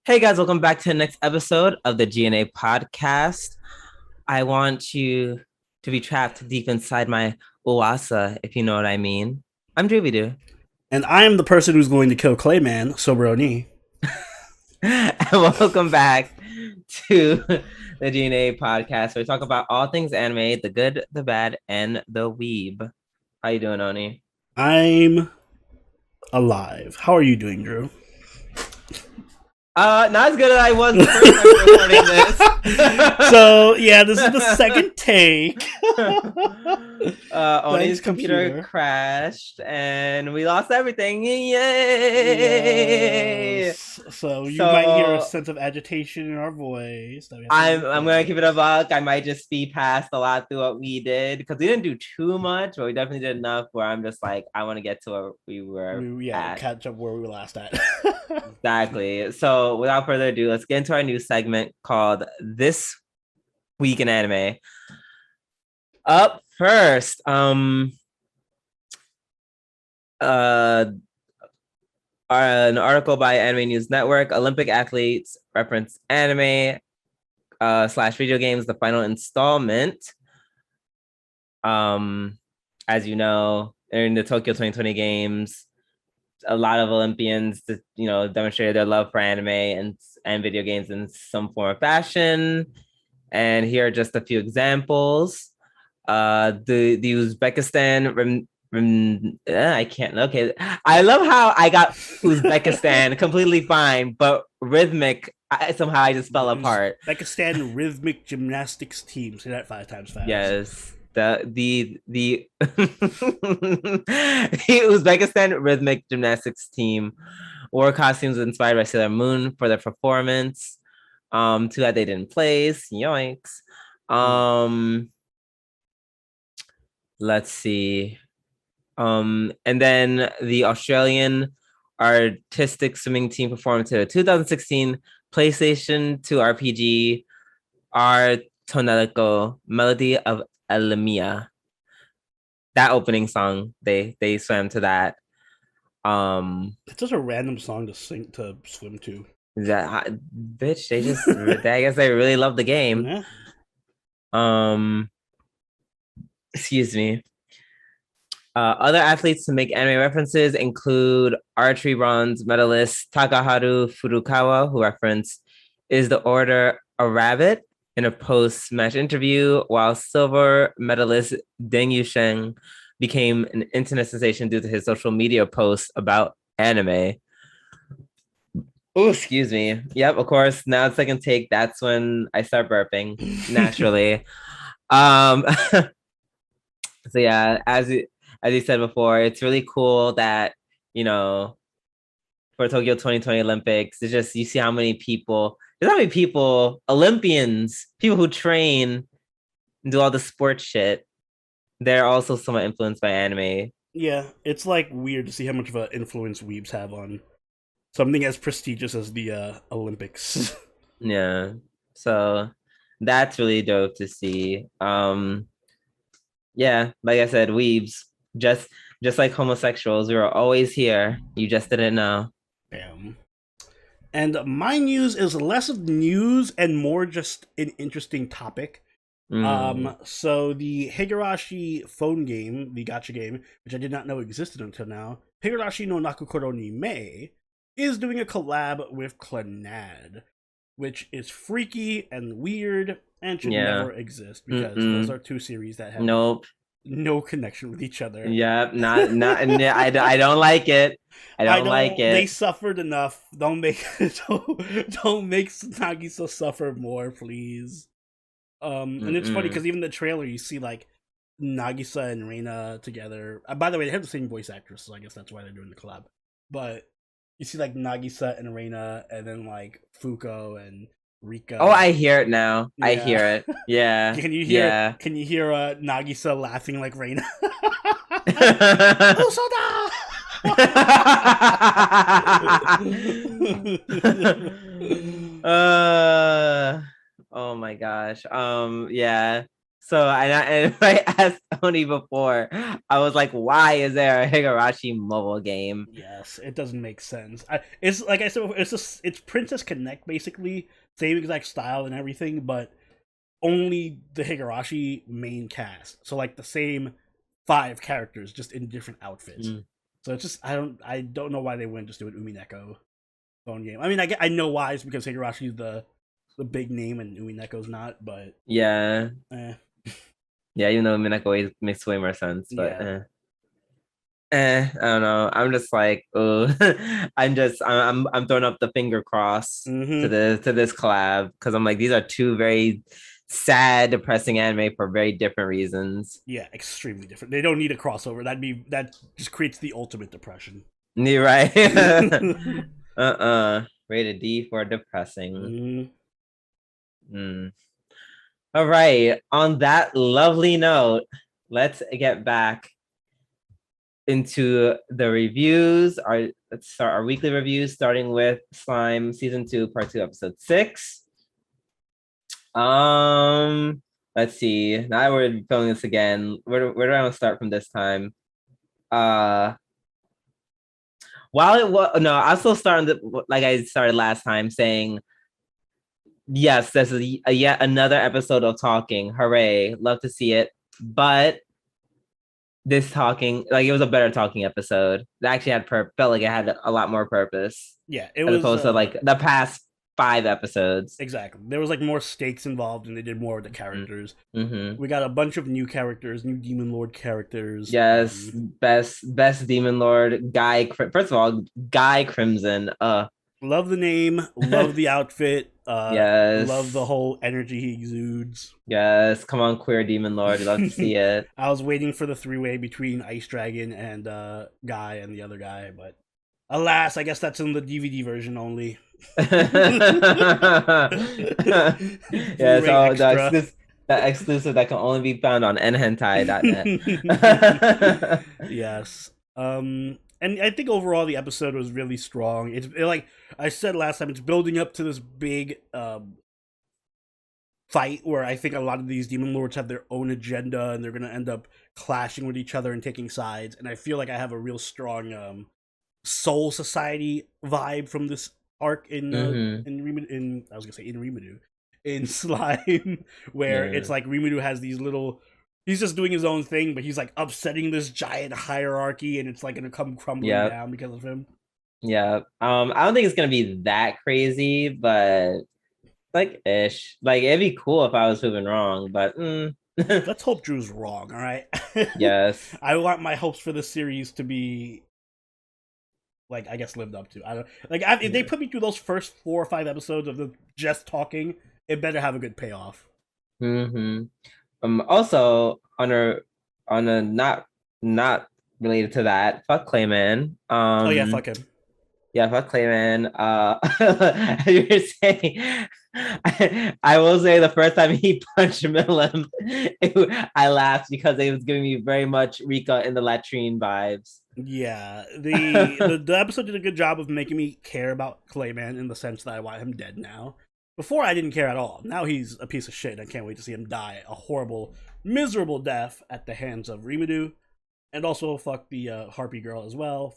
Hey guys, welcome back to the next episode of the G&A podcast. I want you to be trapped deep inside my uwasa, if you know what I mean. I'm Drooby And I am the person who's going to kill Clayman, Sobroni. and welcome back to the G&A podcast where we talk about all things anime, the good, the bad, and the weeb. How you doing, Oni? I'm alive. How are you doing, Drew? Not as good as I was the first time recording this. So, yeah, this is the second take. Oni's Thanks, computer computer. crashed and we lost everything. Yay! Yes. So, you might hear a So sense of agitation in our voice that we have to I'm gonna keep it a replace. buck. I might just speed past a lot through what we did because we didn't do too much, but we definitely did enough where I'm just like, I want to get to where we were Yeah, at. catch up where we were last at. Exactly. So without further ado, let's get into our new segment called This Week in Anime. Up first, uh an article by Anime News Network, Olympic athletes reference anime slash video games, the final installment. As you know, in the Tokyo 2020 games, a lot of Olympians, demonstrated their love for anime and video games in some form or fashion. And here are just a few examples. The Uzbekistan I can't. Okay, I love how I got Uzbekistan completely fine, but rhythmic somehow I just fell apart. Uzbekistan rhythmic gymnastics team. Say that 5 times fast. Yes, the the Uzbekistan rhythmic gymnastics team wore costumes inspired by Sailor Moon for their performance. Too bad they didn't place. Yoinks. Um, let's see. And then the Australian artistic swimming team performed to the 2016 PlayStation 2 RPG Ar Tonelico Melody of Elimia. That opening song, they swam to that. It's such a random song to sing to swim to. That bitch, I guess they really love the game. Yeah. Um, excuse me. Other athletes to make anime references include archery bronze medalist Takaharu Furukawa, who referenced Is the Order a Rabbit in a post-match interview, while silver medalist Deng Yusheng became an internet sensation due to his social media posts about anime. Oh, excuse me. Yep, of course. Now it's second take. That's when I start burping naturally. Um, so yeah, as you said before, it's really cool that you know for Tokyo 2020 Olympics, it's just you see how many people there's how many people Olympians, people who train and do all the sports shit. They're also somewhat influenced by anime. Yeah, it's like weird to see how much of an influence weebs have on something as prestigious as the Olympics. Yeah, so that's really dope to see. Yeah, like I said, weebs just just like homosexuals, we were always here. You just didn't know. Bam. And my news is less of news and more just an interesting topic. Mm, So the Higurashi phone game, the gacha game, which I did not know existed until now, Higurashi no Nakukoro ni Me, is doing a collab with Clannad, which is freaky and weird and should yeah. never exist because those Mm-mm. are two series that have Nope. no connection with each other. Yep. Not. Yeah, I don't like it. I I don't like don't. They it. suffered enough. Don't make Nagisa suffer more, please. And it's funny Mm-mm. because even the trailer, you see like Nagisa and Reina together. By the way, they have the same voice actress, so I guess that's why they're doing the collab. But you see like Nagisa and Reina, and then like Fuko and Oh, Rika. I hear it now. I Yeah. hear it. Yeah. can you hear? Yeah. Can you hear Nagisa laughing like Reina? Usoda! uh, oh my gosh. Yeah. So and I asked Tony before, I was like, why is there a Higurashi mobile game? Yes, it doesn't make sense. It's like I said, it's Princess Connect basically, same exact style and everything, but only the Higurashi main cast. So like the same 5 characters, just in different outfits. So it's just I don't know why they wouldn't just do an Umineko phone game. I mean, I know why. It's because Higarashi's the big name and Umineko's not, but yeah, yeah. Even though Minako always makes way more sense, but I don't know. I'm just like, oh, I'm throwing up the finger cross to this collab because I'm like, these are two very sad, depressing anime for very different reasons. Yeah, extremely different. They don't need a crossover. That just creates the ultimate depression. You're right. Rated D for depressing. All right. On that lovely note, let's get back into the reviews. Let's start our weekly reviews, starting with Slime Season 2, Part 2, Episode 6. Let's see. Now we're filming this again. Where do I want to start from this time? While it was I'll still start like I started last time, saying yes, this is yet another episode of talking. Hooray! Love to see it, but this talking, like, it was a better talking episode. It actually had felt like it had a lot more purpose. Yeah, it was opposed to like the past 5 episodes. Exactly. There was like more stakes involved, and they did more of the characters. We got a bunch of new characters, new Demon Lord characters. Yes, best Demon Lord Guy. First of all, Guy Crimson. Love the name. Love the outfit. Yes. Love the whole energy he exudes. Yes, come on, queer Demon Lord. Love to see it. I was waiting for the 3-way between Ice Dragon and Guy and the other guy, but alas, I guess that's in the DVD version only. Yeah, so the exclusive that can only be found on nhentai.net. Yes. And I think overall the episode was really strong. Like I said last time, it's building up to this big fight where I think a lot of these Demon Lords have their own agenda and they're going to end up clashing with each other and taking sides. And I feel like I have a real strong Soul Society vibe from this arc in Rimuru, in Slime, where it's like Rimuru has these little. He's just doing his own thing, but he's like upsetting this giant hierarchy, and it's like gonna come crumbling down because of him. Yeah. I don't think it's gonna be that crazy, but like ish. Like it'd be cool if I was proven wrong, but let's hope Drew's wrong. All right. Yes. I want my hopes for this series to be, like, I guess lived up to. I don't like if they put me through those first 4 or 5 episodes of the just talking, it better have a good payoff. Also on a not related to that, fuck Clayman. Oh yeah, fuck him. Yeah, fuck Clayman. You were saying, I will say the first time he punched Milim, I laughed because it was giving me very much Rika in the latrine vibes. Yeah, the episode did a good job of making me care about Clayman in the sense that I want him dead now. Before, I didn't care at all. Now he's a piece of shit, and I can't wait to see him die a horrible, miserable death at the hands of Rimuru. And also, fuck the Harpy girl as well.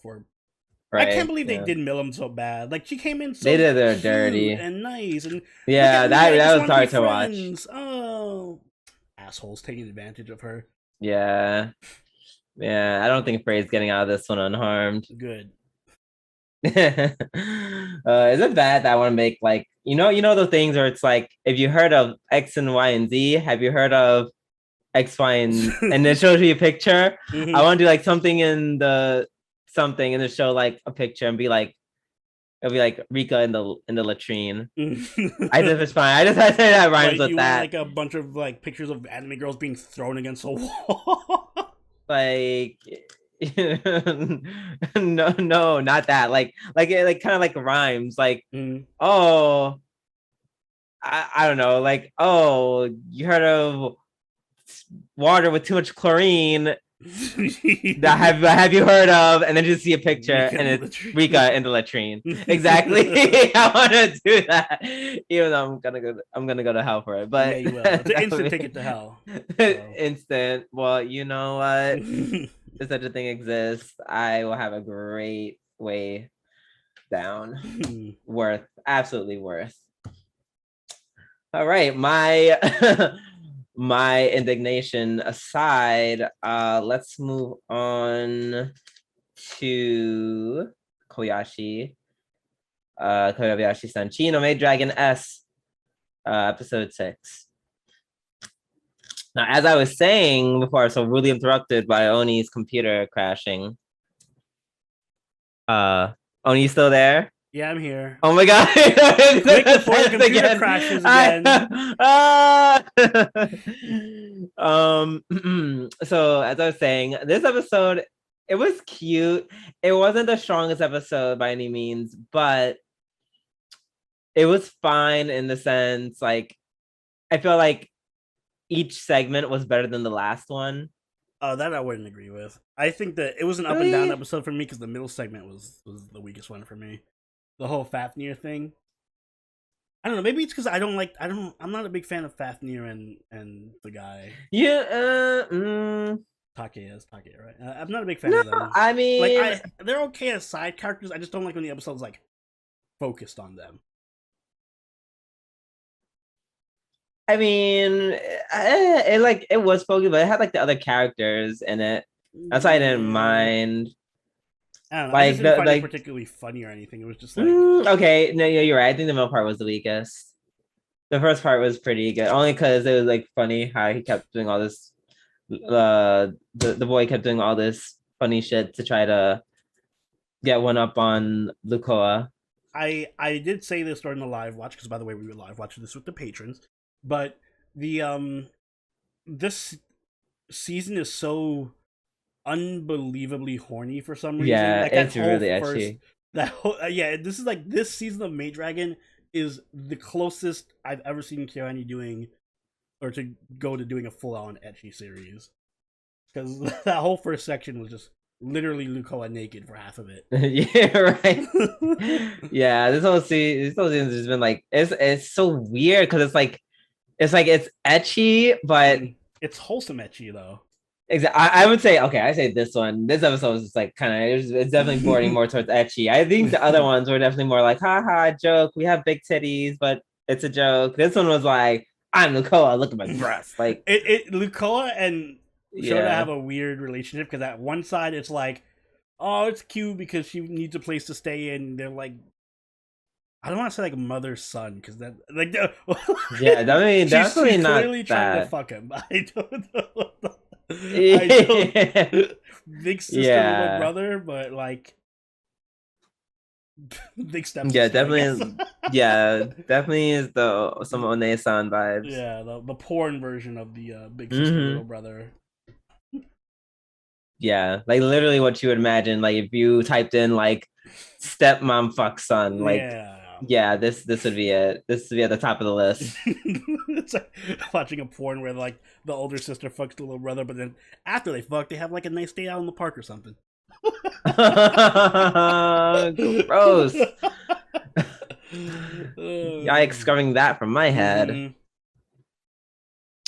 I can't believe they did Milim so bad. Like, she came in so they did her dirty and nice. And yeah, that was hard to watch. Oh, assholes taking advantage of her. Yeah. I don't think Frey's getting out of this one unharmed. Good. Is it bad that I want to make, like, you know the things where it's like, if you heard of X and Y and Z, have you heard of X, Y, and it shows you a picture? I want to do like something in the show, like a picture, and be like, it'll be like Rika in the latrine. I think it's fine. I just had to say that rhymes with that. Like a bunch of like pictures of anime girls being thrown against a wall. Like no, not that. Like kind of like rhymes. Like oh, I don't know. Like, oh, you heard of water with too much chlorine? That have you heard of? And then just see a picture and it's Rika in the latrine. Exactly. I want to do that, even though I'm gonna go to hell for it. But yeah, you will. It's an instant ticket to hell. So. Instant. Well, you know what? If such a thing exists, I will have a great way down. Worth, absolutely worth. All right, my my indignation aside, let's move on to Koyashi. Koyashi-san, Chino Maidragon S, episode 6. Now, as I was saying before, I was so rudely interrupted by Oni's computer crashing. Oni, you still there? Yeah, I'm here. Oh my god! Quick before the computer crashes again. So as I was saying, this episode, it was cute. It wasn't the strongest episode by any means, but it was fine in the sense, like, I feel like each segment was better than the last one. Oh, that I wouldn't agree with. I think that it was an up and down episode for me because the middle segment was the weakest one for me. The whole Fafnir thing. I don't know. Maybe it's because I'm not a big fan of Fafnir and the guy. Yeah. Take, right? I'm not a big fan of them. I mean, like, they're okay as side characters. I just don't like when the episode's like focused on them. I mean, it was focused, but it had like the other characters in it. That's why I didn't mind. I don't know. I didn't find it particularly funny or anything. It was just like okay, no, yeah, you're right. I think the middle part was the weakest. The first part was pretty good, only because it was like funny how he kept doing all this. The boy kept doing all this funny shit to try to get one up on Lukoa. I did say this during the live watch because, by the way, we were live watching this with the patrons. But the this season is so unbelievably horny for some reason. Yeah, like, it's really edgy. This is like this season of Maidragon is the closest I've ever seen KyoAni doing, or to go to doing a full-on ecchi series. Because that whole first section was just literally Lukoa naked for half of it. Yeah, right. Yeah, this whole season has just been like it's so weird because it's ecchi, but it's wholesome ecchi though. Exactly. I would say, okay, I say this one. This episode was just like kind of, it's definitely bordering more towards ecchi. I think the other ones were definitely more like, haha, joke. We have big titties, but it's a joke. This one was like, I'm Lukoa, look at my breasts. Like Lukoa and Shota have a weird relationship because at one side it's like, oh, it's cute because she needs a place to stay in. They're like, I don't want to say like mother son because that like yeah, she's definitely she's not clearly that. Trying to fuck him. I don't know. I don't big sister, little brother, but like big stepsister. Yeah, definitely. Yeah, definitely is the some One-san vibes. Yeah, the porn version of the big sister, little brother. Yeah, like literally what you would imagine. Like if you typed in like stepmom fuck son, like yeah, this would be it. This would be at the top of the list. It's like watching a porn where like the older sister fucks the little brother, but then after they fuck, they have like a nice day out in the park or something. Gross. Yikes, coming that from my head.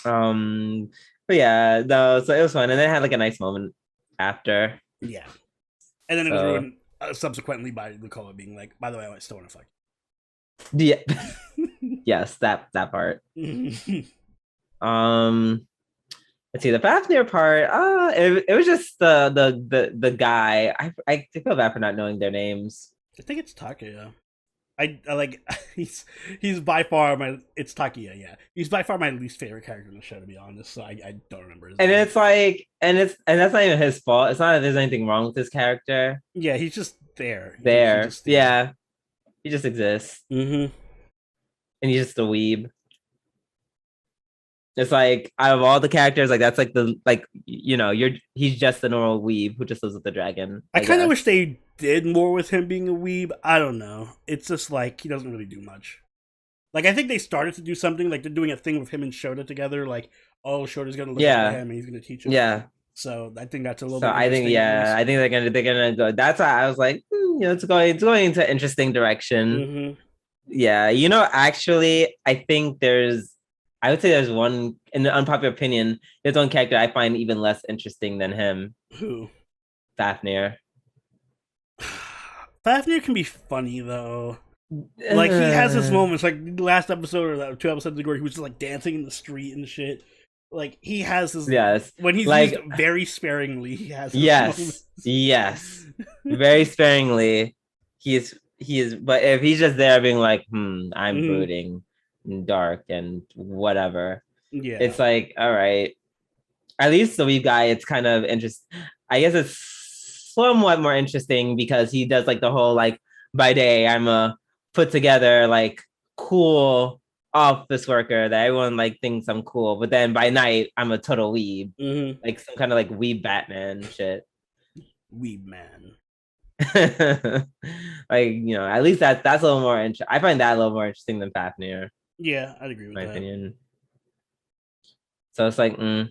But yeah, no, so it was fun, and then it had like a nice moment after. Yeah, and then it was ruined subsequently by Lukoa being like, "By the way, I still want to fuck." Yeah. Yes, that part. Let's see, the Fafnir part. It was just the guy. I feel bad for not knowing their names. I think it's Takuya. I like he's by far it's Takuya, yeah. He's by far my least favorite character in the show, to be honest. So I don't remember his name. It's like and that's not even his fault. It's not that there's anything wrong with his character. Yeah, he's just there. Yeah. He just exists. And he's just a weeb. It's like out of all the characters, like that's like he's just the normal weeb who just lives with the dragon. I kind of wish they did more with him being a weeb. I don't know. It's just like he doesn't really do much. Like I think they started to do something, like they're doing a thing with him and Shota together. Like, oh, Shota's gonna look at him and he's gonna teach him. Yeah. So I think that's a little So bit I think, interesting. I think they're gonna go. That's why I was like, it's going into interesting direction. Mm-hmm. Yeah, actually, I would say there's one, in the unpopular opinion, there's one character I find even less interesting than him, Who? Fafnir. Fafnir can be funny though. Like he has his moments, like last episode or 2 episodes ago, he was just like dancing in the street and shit. Like he has his Yes, when he's like used very sparingly. He has his yes, yes, very sparingly. He is, but if he's just there being like, I'm brooding, and dark, and whatever, yeah, it's like, all right. At least the weeb guy, it's kind of interesting. I guess it's somewhat more interesting because he does like the whole like, by day I'm a put together like cool office worker that everyone like thinks I'm cool, but then by night I'm a total weeb, like some kind of like weeb Batman shit. Weeb man. Like, at least that's a little more interesting. I find that a little more interesting than Fafnir. Yeah, I'd agree with my that. opinion. So it's like, so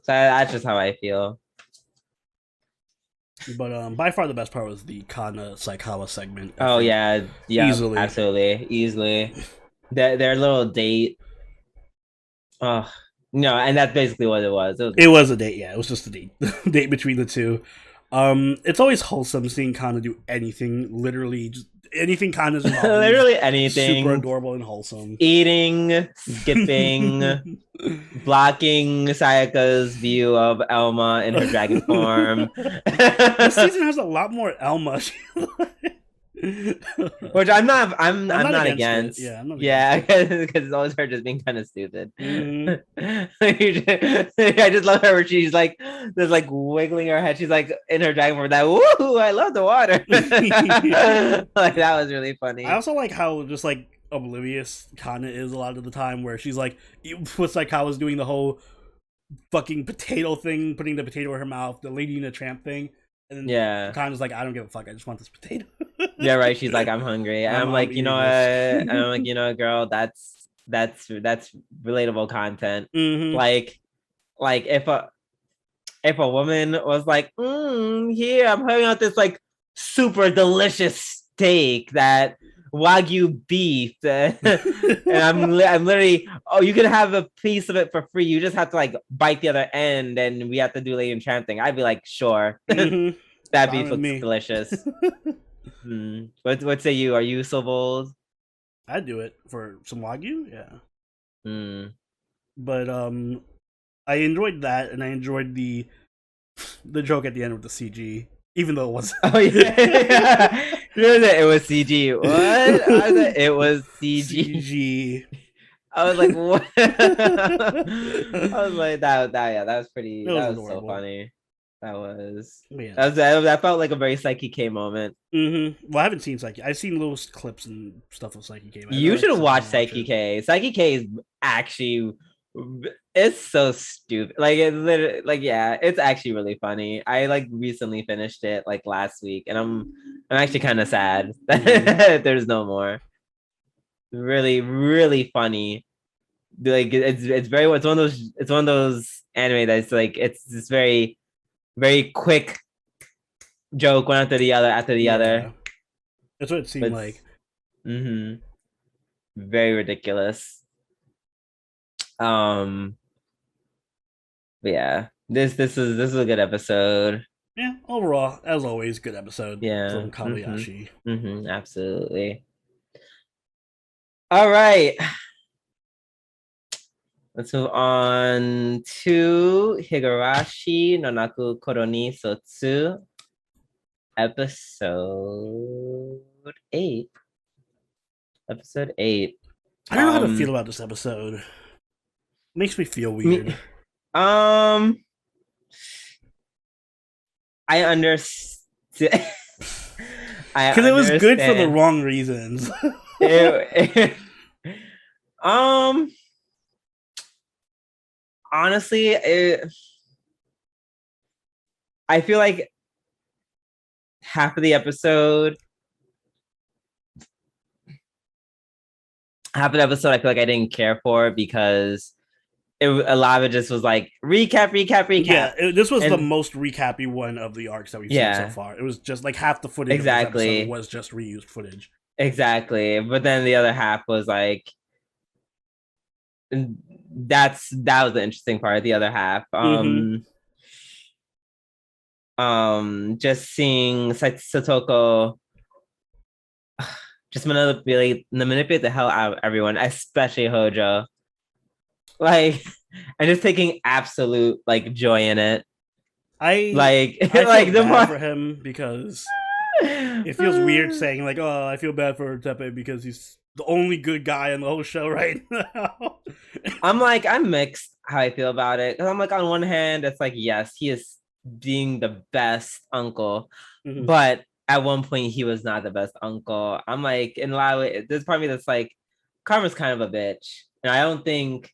that's just how I feel. But by far the best part was the Kana Saikawa segment. Oh yeah, easily, absolutely, easily. Their little date. Oh no, and that's basically what it was. It was a date. Yeah, it was just a date. Date between the two. It's always wholesome seeing Kana do anything. Literally, just anything Kana's involved in. Literally anything. Super adorable and wholesome. Eating, skipping, blocking Sayaka's view of Elma in her dragon form. This season has a lot more Elma. Which I'm not against. Yeah, I'm not because it's always her just being kind of stupid. I just love her where she's like just like wiggling her head. She's like in her dragon form, that woo, I love the water. Like that was really funny. I also like how just like oblivious Kana is a lot of the time, where she's like, what's like how I was doing the whole fucking potato thing, putting the potato in her mouth, the Lady in a Tramp thing. And then Kana's like, I don't give a fuck, I just want this potato. Yeah, right. She's like, I'm hungry. And I'm like, girl, that's relatable content. Like if a woman was like, here, I'm having out this like super delicious steak that Wagyu beef, and I'm literally, you can have a piece of it for free. You just have to like bite the other end, and we have to do Lady and Tramp thing. I'd be like, sure, that beef looks delicious. What say you? Are you so bold? I'd do it for some Wagyu, yeah. But I enjoyed that, and I enjoyed the joke at the end with the CG. Even though it wasn't. Oh yeah, it was CG. What? It was CG. I was like, what? I was like, that was pretty. That was so funny. That was. Yeah. That felt like a very Psyche K moment. Well, I haven't seen Psyche. I've seen little clips and stuff of Psyche K. You should watch Psyche K. Psyche K is actually. It's so stupid. Like it literally, like it's actually really funny. I like recently finished it like last week, and I'm actually kind of sad that there's no more. Really, really funny. Like it's one of those anime that's like it's this very, very quick joke one after the other other. That's what it seemed like. Very ridiculous. Yeah, this is a good episode. Yeah, overall, as always, good episode. Yeah, from Kabayashi. Absolutely. All right, let's move on to Higurashi Nonaku Koroni Sotsu, episode 8. Episode 8. I don't know how to feel about this episode. Makes me feel weird. I understand. Because it was good for the wrong reasons. Honestly, I feel like half of the episode I feel like I didn't care for because a lot of it just was like recap. Yeah, this was the And most recappy one of the arcs that we've seen so far. It was just like half the footage of this episode was just reused footage. Exactly. But then the other half was like that was the interesting part. The other half. Just seeing Satoko just manipulate the hell out of everyone, especially Hojo. Like, and just taking absolute like joy in it. I feel like the bad for him because it feels weird saying like, oh, I feel bad for Tepe because he's the only good guy in the whole show right now. I'm mixed how I feel about it. Because I'm like, on one hand, it's like, yes, he is being the best uncle. But at one point, he was not the best uncle. I'm like, in a lot of ways, there's part of me that's like, karma's kind of a bitch. And I don't think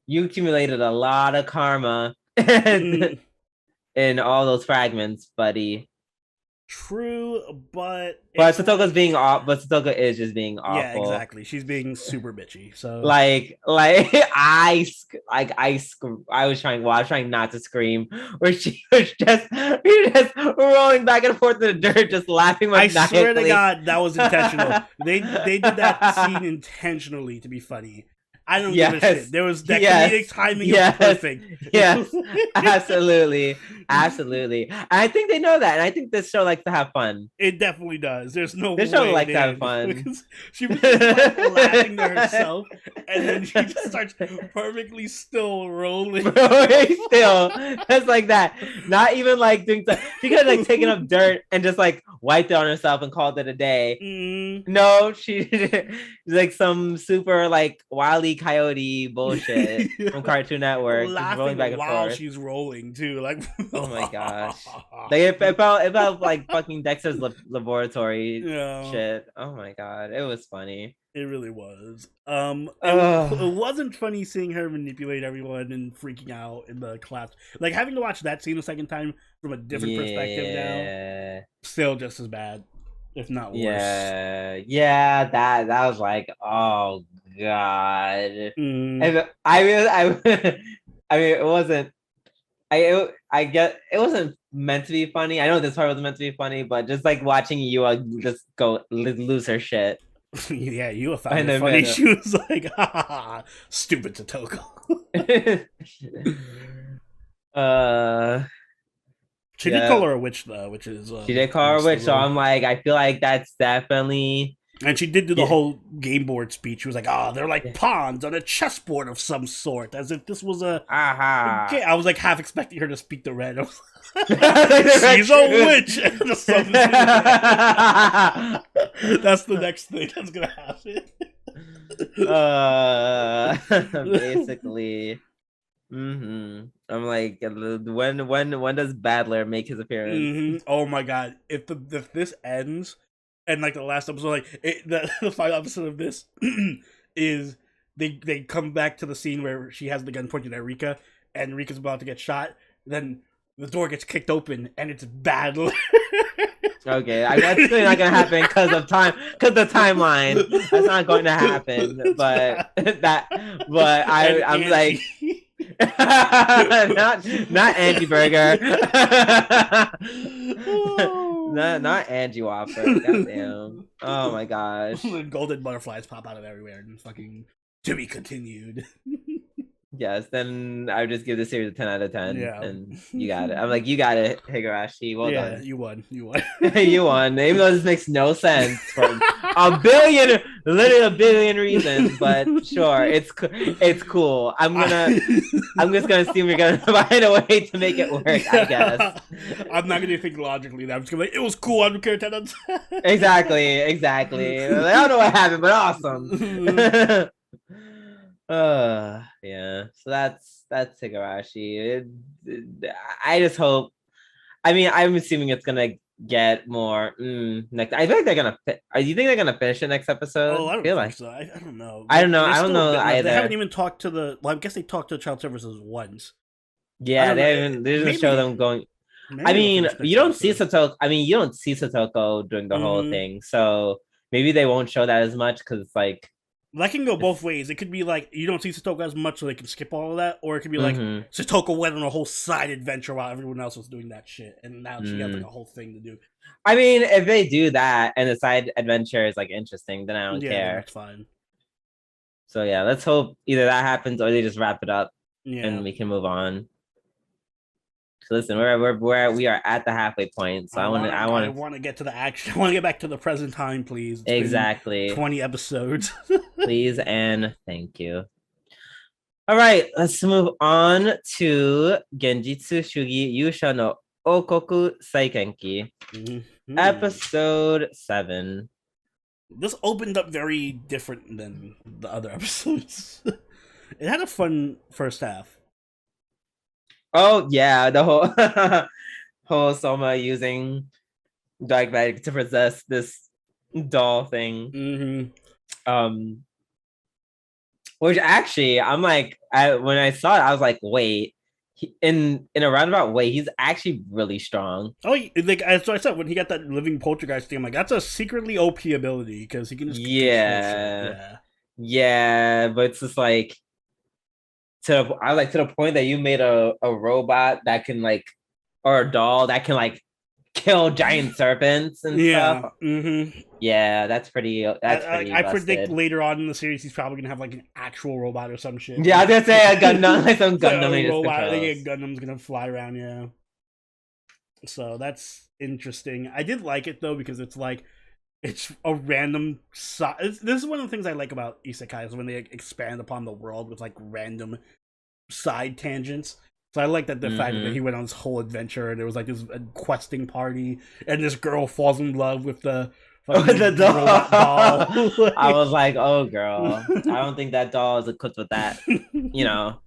you accumulated a lot of karma in all those fragments, buddy. True, but Satoka is just being awful. Yeah, exactly. She's being super bitchy. So I was trying not to scream, where she was just rolling back and forth in the dirt, just laughing. I swear to God, that was intentional. They did that scene intentionally to be funny. I don't give a shit. There was that comedic timing was perfect. Yes, absolutely. And I think they know that, and I think this show likes to have fun. It definitely does. There's no this show likes to have fun because she was just like laughing to herself, and then she just starts perfectly still rolling. Still, just like that. Not even like doing stuff. She could have like taken up dirt and just like wiped it on herself and called it a day. No, she's like some super like Wile E. Coyote bullshit from Cartoon Network. Laughing rolling back and while forth. She's rolling too. Like, oh my gosh, like it felt like fucking Dexter's laboratory shit. Oh my god, it was funny. It really was. It wasn't funny seeing her manipulate everyone and freaking out in the class. Like having to watch that scene a second time from a different perspective now. Still just as bad, if not worse. That was like, oh god. I mean, it wasn't. I get it wasn't meant to be funny. I know this part wasn't meant to be funny, but just like watching Yua just go lose her shit. Yeah, Yua found it funny. She was like, ha, stupid Satoko. She did call her a witch though, which is she did call her a witch, so I'm like, I feel like that's definitely. And she did do the whole game board speech. She was like, "Oh, they're like pawns on a chessboard of some sort," as if this was a. I was like half expecting her to speak the red. She's a witch. That's the next thing that's gonna happen. Basically. I'm like, when does Badler make his appearance? Oh my god! If this ends. And like the last episode, like the final episode of this is they come back to the scene where she has the gun pointed at Rika, and Rika's about to get shot. Then the door gets kicked open, and it's Badler. Okay, that's really not gonna happen because of time, because the timeline. That's not going to happen. But I'm like. not Angie Burger. not Angie Whopper. Goddamn. Oh my gosh. Golden butterflies pop out of everywhere and fucking to be continued. Yes, then I would just give the series a 10 out of 10. Yeah. And you got it. I'm like, you got it, Higurashi. Well done. You won. You won. Even though this makes no sense for literally a billion reasons, but sure, it's cool. I'm just gonna see we're gonna find a way to make it work, I guess. I'm not gonna think logically. I'm just gonna be like, it was cool. I don't care 10 out of 10. Exactly. Like, I don't know what happened, but awesome. Yeah. So that's Higurashi. I just hope. I mean, I'm assuming it's gonna get more next. I think they're gonna. Do you think they're gonna finish it next episode? Oh, I don't think so. I don't know. I don't know either. They haven't even talked to the. Well, I guess they talked to the child services once. Yeah, they didn't show them going. I mean, you don't see Satoko. You don't see Satoko during the whole thing, so maybe they won't show that as much because it's like That can go both ways. It could be like you don't see Satoko as much, so they can skip all of that, or it could be like Satoko went on a whole side adventure while everyone else was doing that shit, and now she has like a whole thing to do. I mean, if they do that and the side adventure is like interesting, then I don't care. Then that's fine. So yeah, let's hope either that happens or they just wrap it up and we can move on. So listen, we are at the halfway point. So I want to get to the action. I want to get back to the present time, please. It's exactly. 20 episodes. Please and thank you. All right, let's move on to Genjitsu Shugi Yuusha no Okoku Saikenki, episode 7. This opened up very different than the other episodes. It had a fun first half. Oh yeah, the whole Soma using dark magic to possess this doll thing. Which actually, I'm like, when I saw it, I was like, wait, in a roundabout way, he's actually really strong. Oh, like as I said, when he got that living poltergeist thing, I'm like, that's a secretly OP ability because he can just yeah, but it's just like to the point that you made a robot that can like, or a doll that can like kill giant serpents and stuff. Yeah, that's pretty. I predict later on in the series he's probably gonna have like an actual robot or some shit. Yeah, I was gonna say a Gundam, like some Gundam robot. I think a Gundam's gonna fly around. Yeah. So that's interesting. I did like it though because it's like it's a random. This is one of the things I like about isekai is when they expand upon the world with like random side tangents. So I like that the fact that he went on this whole adventure and there was like this questing party and this girl falls in love with the doll. I was like, oh girl, I don't think that doll is equipped with that. You know,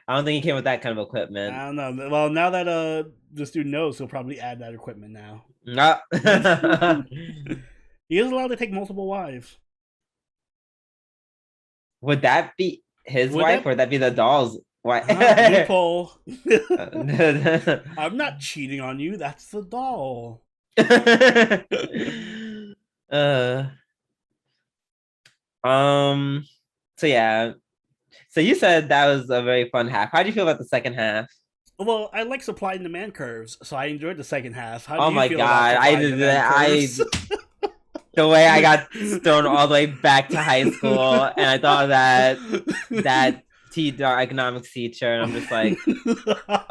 I don't think he came with that kind of equipment. I don't know. Well, now that this dude knows, he'll probably add that equipment now. He is allowed to take multiple wives. Would that be his wife or would that be the doll's? Loophole. I'm not cheating on you. That's the doll. So yeah. So you said that was a very fun half. How do you feel about the second half? Well, I like supply and demand curves, so I enjoyed the second half. How do you feel about I did that. The way I got thrown all the way back to high school, and I thought that our economics teacher, and I'm just like,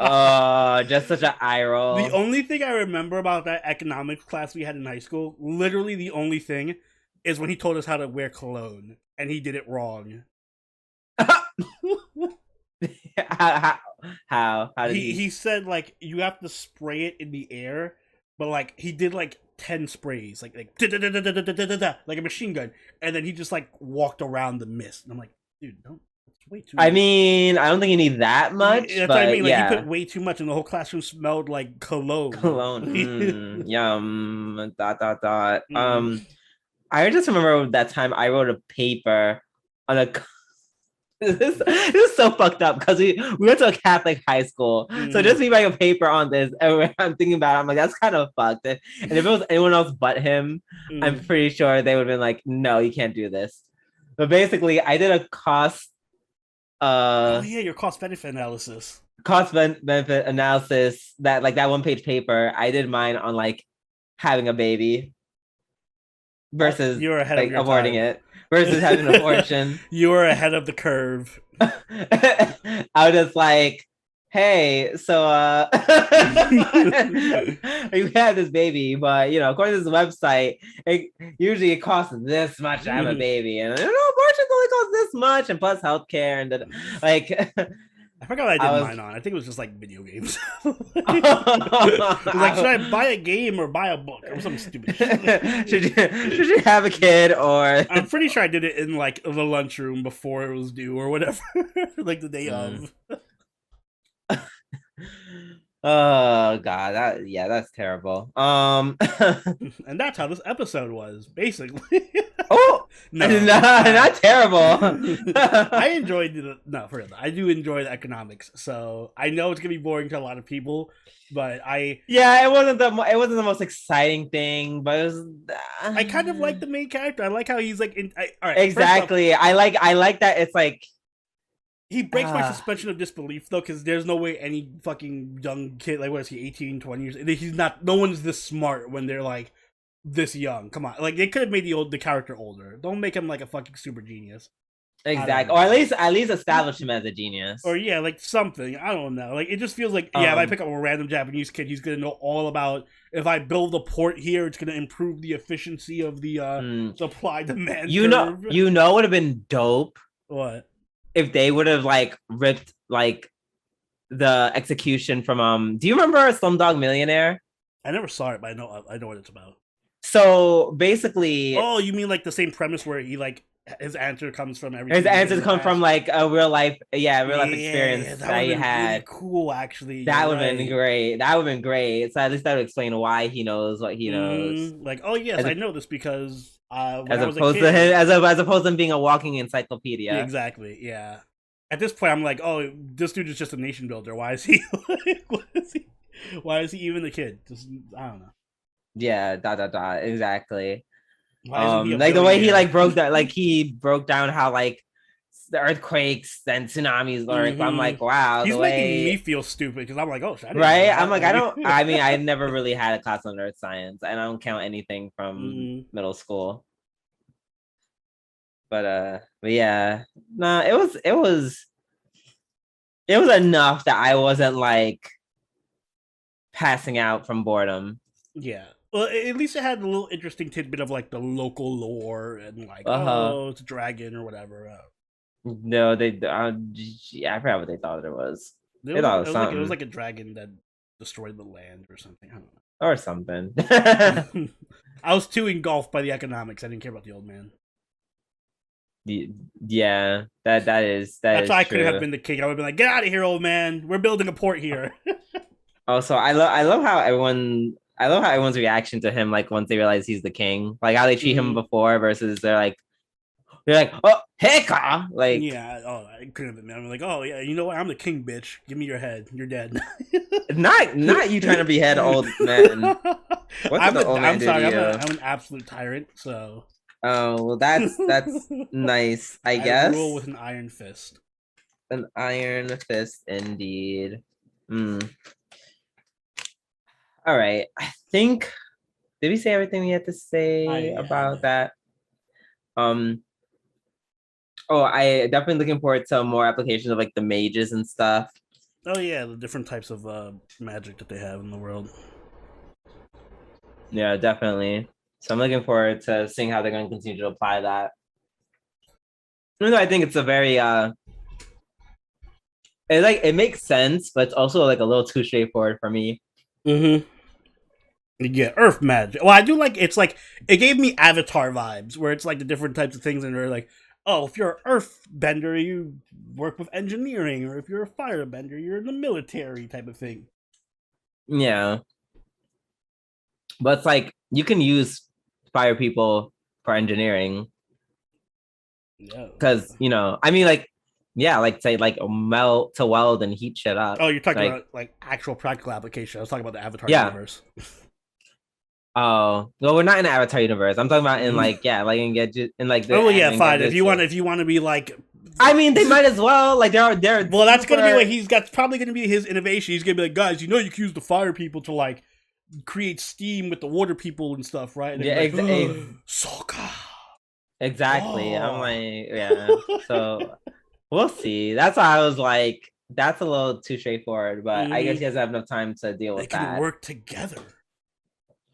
oh, just such an eye roll. The only thing I remember about that economics class we had in high school, literally the only thing, is when he told us how to wear cologne, and he did it wrong. How did he said like you have to spray it in the air, but like he did like 10 sprays, like like a machine gun, and then he just like walked around the mist, and I'm like, dude, don't. Way too much. I mean, I don't think you need that much. That's what I mean. Like, you put way too much, and the whole classroom smelled like cologne. Yum. ... I just remember that time I wrote a paper on a. This is so fucked up because we went to a Catholic high school, so just me writing a paper on this, and I'm thinking about it, I'm like, that's kind of fucked. And if it was anyone else but him, I'm pretty sure they would have been like, no, you can't do this. But basically, I did a cost. Your cost benefit analysis. Cost benefit analysis, that like that 1-page paper. I did mine on like having a baby versus you're ahead like of your avoiding time. it versus having an abortion. You were ahead of the curve. I was just like, hey, so you had this baby, but you know, according to this website, usually it costs this much to have a baby, and abortions only cost this much, and plus healthcare, and like. I forgot what I did mine on. I think it was just like video games. Like, should I buy a game or buy a book or something stupid? should you have a kid or? I'm pretty sure I did it in like the lunchroom before it was due or whatever, like the day of. Oh god, that's terrible. And that's how this episode was, basically. Oh, No, not terrible. I enjoyed for real. I do enjoy the economics, so I know it's gonna be boring to a lot of people, but it wasn't the most exciting thing, but it was. I kind of like the main character. I like how he's like, all right, exactly. Off, I like that it's like he breaks my suspension of disbelief though, because there's no way any fucking young kid, like what is he, 18, 20 years? He's not. No one's this smart when they're like this young. Come on, like they could have made the character older. Don't make him like a fucking super genius. Exactly, or at least establish him as a genius. Or like something. I don't know. Like it just feels like if I pick up a random Japanese kid, he's gonna know all about. If I build a port here, it's gonna improve the efficiency of the supply demand. You know, would have been dope. What? If they would have like ripped like the execution from do you remember Slumdog Millionaire? I never saw it, but I know what it's about. So basically, oh, you mean like the same premise where he like his answer comes from everything. His answers come from like a real life experience that he had. Really cool, actually. That would have been great. That would have been great. So at least that would explain why he knows what he knows. Like, oh yes, I know this because as opposed to him, as opposed to him being a walking encyclopedia. Yeah, exactly. Yeah. At this point, I'm like, oh, this dude is just a nation builder. Why is he? Why is he even the kid? Just, I don't know. Yeah. Exactly. Like the way he like broke that, like he broke down how like the earthquakes and tsunamis work. I'm like, wow, he's making me feel stupid because I'm like, oh, right. I'm like, I mean, I never really had a class on earth science, and I don't count anything from middle school. But yeah, no, it was enough that I wasn't like passing out from boredom. Yeah. Well, at least it had a little interesting tidbit of like the local lore and like, oh, it's a dragon or whatever. No, I forgot what they thought it was. It was like a dragon that destroyed the land or something. I don't know. Or something. I was too engulfed by the economics. I didn't care about the old man. Yeah, that's why I couldn't have been the king. I would have been like, get out of here, old man. We're building a port here. Also, I love how everyone's reaction to him, like once they realize he's the king, like how they treat him before versus they're like, oh, heka, like I couldn't have been. I'm like, oh yeah, you know what? I'm the king, bitch. Give me your head. You're dead. not you trying to behead old men. I'm an absolute tyrant. So. Oh well, that's nice. I guess. Rule with an iron fist. An iron fist, indeed. All right. I think. Did we say everything we had to say about that? Oh, I definitely looking forward to more applications of like the mages and stuff. Oh yeah, the different types of magic that they have in the world. Yeah, definitely. So I'm looking forward to seeing how they're going to continue to apply that. Even though I think it's a very it makes sense, but it's also like a little too straightforward for me. Yeah, earth magic. Well, I do like it's like it gave me Avatar vibes, where it's like the different types of things, and they're like, oh, if you're an earth bender, you work with engineering, or if you're a fire bender, you're in the military type of thing. Yeah, but it's like you can use fire people for engineering. Yeah, because I mean, like, yeah, like say like melt to weld and heat shit up. Oh, you're talking about like actual practical application. I was talking about the Avatar universe. Oh, well, we're not in the Avatar universe. I'm talking about in like in Genjitsu, in like the. Oh yeah, fine. If you want to be like, I mean, they might as well. Like they're. Well, that's gonna be what he's got. Probably gonna be his innovation. He's gonna be like, guys, you can use the fire people to like create steam with the water people and stuff, right? And yeah, exactly. Sokka. Exactly. I'm like, yeah. So we'll see. That's why I was like, that's a little too straightforward. But I guess he doesn't have enough time to deal with that. They can work together.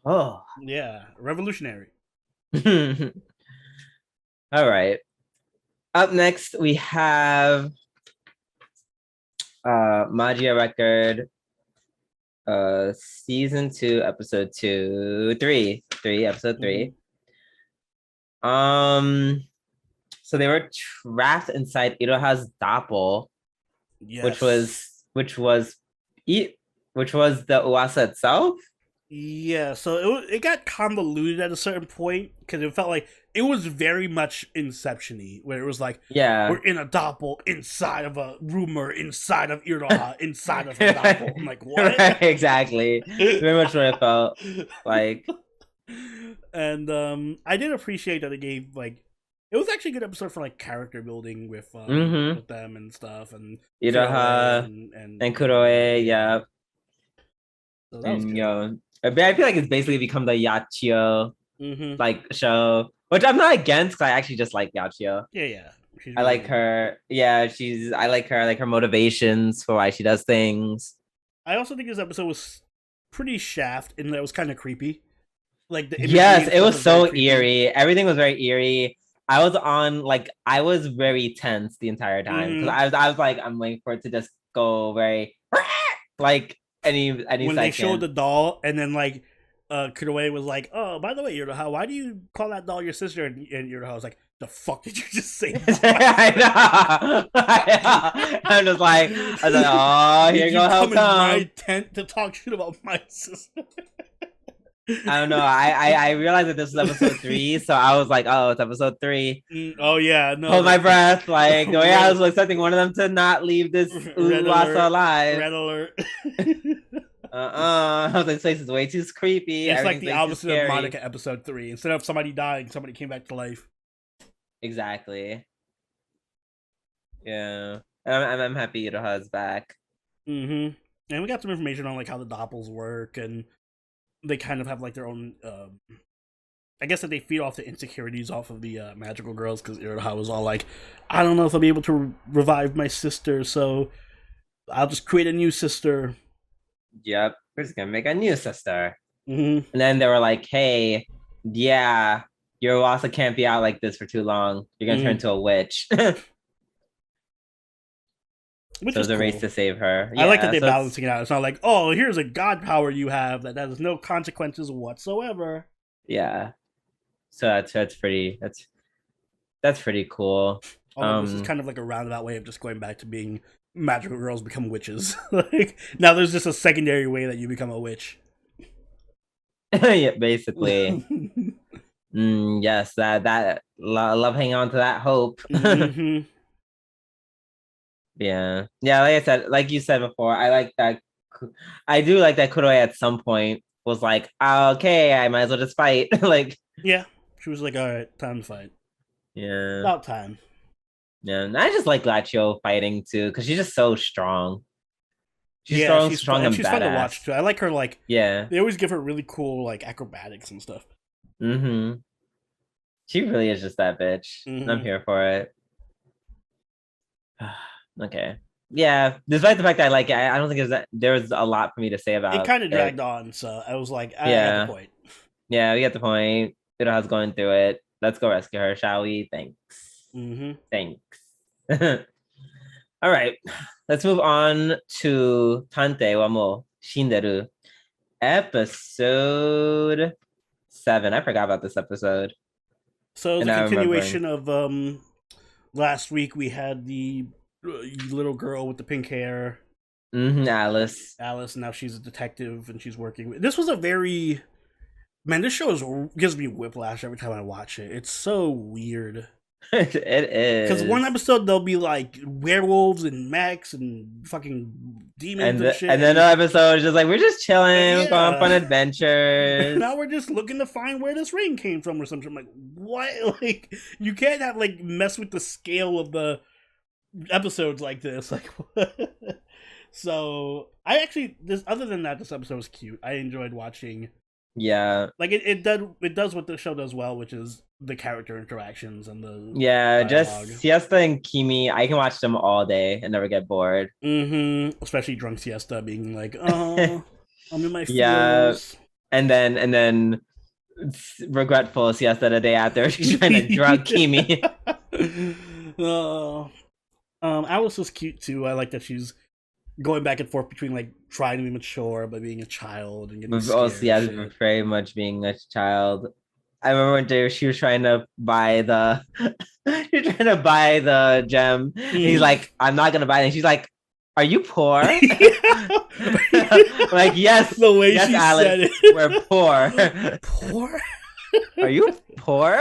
Oh yeah, revolutionary. All right. Up next, we have Magia Record, season 2, episode 3, episode 3. So they were trapped inside Iroha's doppel, which was the Uasa itself. Yeah, so it got convoluted at a certain point because it felt like it was very much Inception-y, where it was like, Yeah. we're in a doppel inside of a rumor, inside of Iroha, inside of a doppel. I'm like, what? Right, exactly. Very much what I felt like. And I did appreciate that it gave like it was actually a good episode for like character building with them and stuff and Iroha and Kuroe, yeah. So that was And good. I feel like it's basically become the Yachio like show, which I'm not against because I actually just like Yachio. Yeah. I like her. Yeah, I like her. I like her motivations for why she does things. I also think this episode was pretty shaft and that was kind of creepy. Like the imagery Yes, and it stuff was so very creepy. eerie. Everything was very eerie. I was very tense the entire time because I was like, I'm waiting for it to just go very like any When second. they showed the doll and then like Kuroe was like, "Oh, by the way, Iroha, why do you call that doll your sister?" And Iroha was like, "The fuck did you just say?" I know. I'm just like, I was like, oh, here you go, come in my come. tent to talk shit about my sister. I don't know. I realized that this was episode 3, so I was like, oh, it's episode 3. Oh yeah, no. Hold my breath. Like the way I was expecting one of them to not leave this Uwasa alive. Red alert. I was like, this place is way too creepy. It's like the opposite of Monica episode 3. Instead of somebody dying, somebody came back to life. Exactly. Yeah. And I'm happy Iroha's back. And we got some information on like how the doppels work, and they kind of have like their own I guess that they feed off the insecurities off of the magical girls, because Iroha was all like, I don't know if I'll be able to revive my sister, so I'll just create a new sister. Yep, we're just gonna make a new sister. And then they were like, hey, yeah, your Wasa can't be out like this for too long. You're gonna turn into a witch. Which so is there's a race cool. to save her. I like that they're balancing it out. It's not like, oh, here's a god power you have that has no consequences whatsoever. Yeah. So that's pretty cool. This is kind of like a roundabout way of just going back to being magical girls become witches. Like now there's just a secondary way that you become a witch. Yeah, basically. Yes, that love hanging on to that hope. Yeah, like you said before, I like that. I do like that Kuroe at some point was like, okay, I might as well just fight. Like, yeah, she was like, all right, time to fight. Yeah, about time. Yeah, and I just like Lachio fighting too because she's just so strong. She's strong, and she's badass. fun to watch too. I like her. Like, yeah, they always give her really cool like acrobatics and stuff. She really is just that bitch. I'm here for it. Okay. Yeah, despite the fact that I like it, I don't think there was a lot for me to say about it. It kind of dragged on, so I was like, I got the point. Yeah, we get the point. Iroha's going through it. Let's go rescue her, shall we? Thanks. Thanks. All right, let's move on to Tantei Wa Mou, Shindeiru, episode 7. I forgot about this episode. So it's a continuation of last week. We had the little girl with the pink hair, Alice. Now she's a detective and she's working with. This was a very this show gives me whiplash every time I watch it. It's so weird. It is, because one episode they'll be like werewolves and mechs and fucking demons and shit, and then another episode is just like we're just chilling, we're going on fun adventures. Now we're just looking to find where this ring came from or something. I'm like, what? Like, you can't have like mess with the scale of the episodes like this. Like, so I actually other than that, this episode was cute. I enjoyed watching. Yeah, like it does what the show does well, which is the character interactions and the dialogue. Just Siesta and Kimi. I can watch them all day and never get bored. Especially drunk Siesta being like, oh, I'm in my feels. Yeah, and then regretful Siesta the day after she's trying to drug Kimi. Alice was cute too. I like that she's going back and forth between like trying to be mature but being a child and getting scared. Very much being a child. I remember when she was trying to buy the gem. He's like, I'm not gonna buy it. And she's like, Are you poor? Yeah. Like, yes, The way yes, she Alice, said it. we're poor. Poor? Are you poor?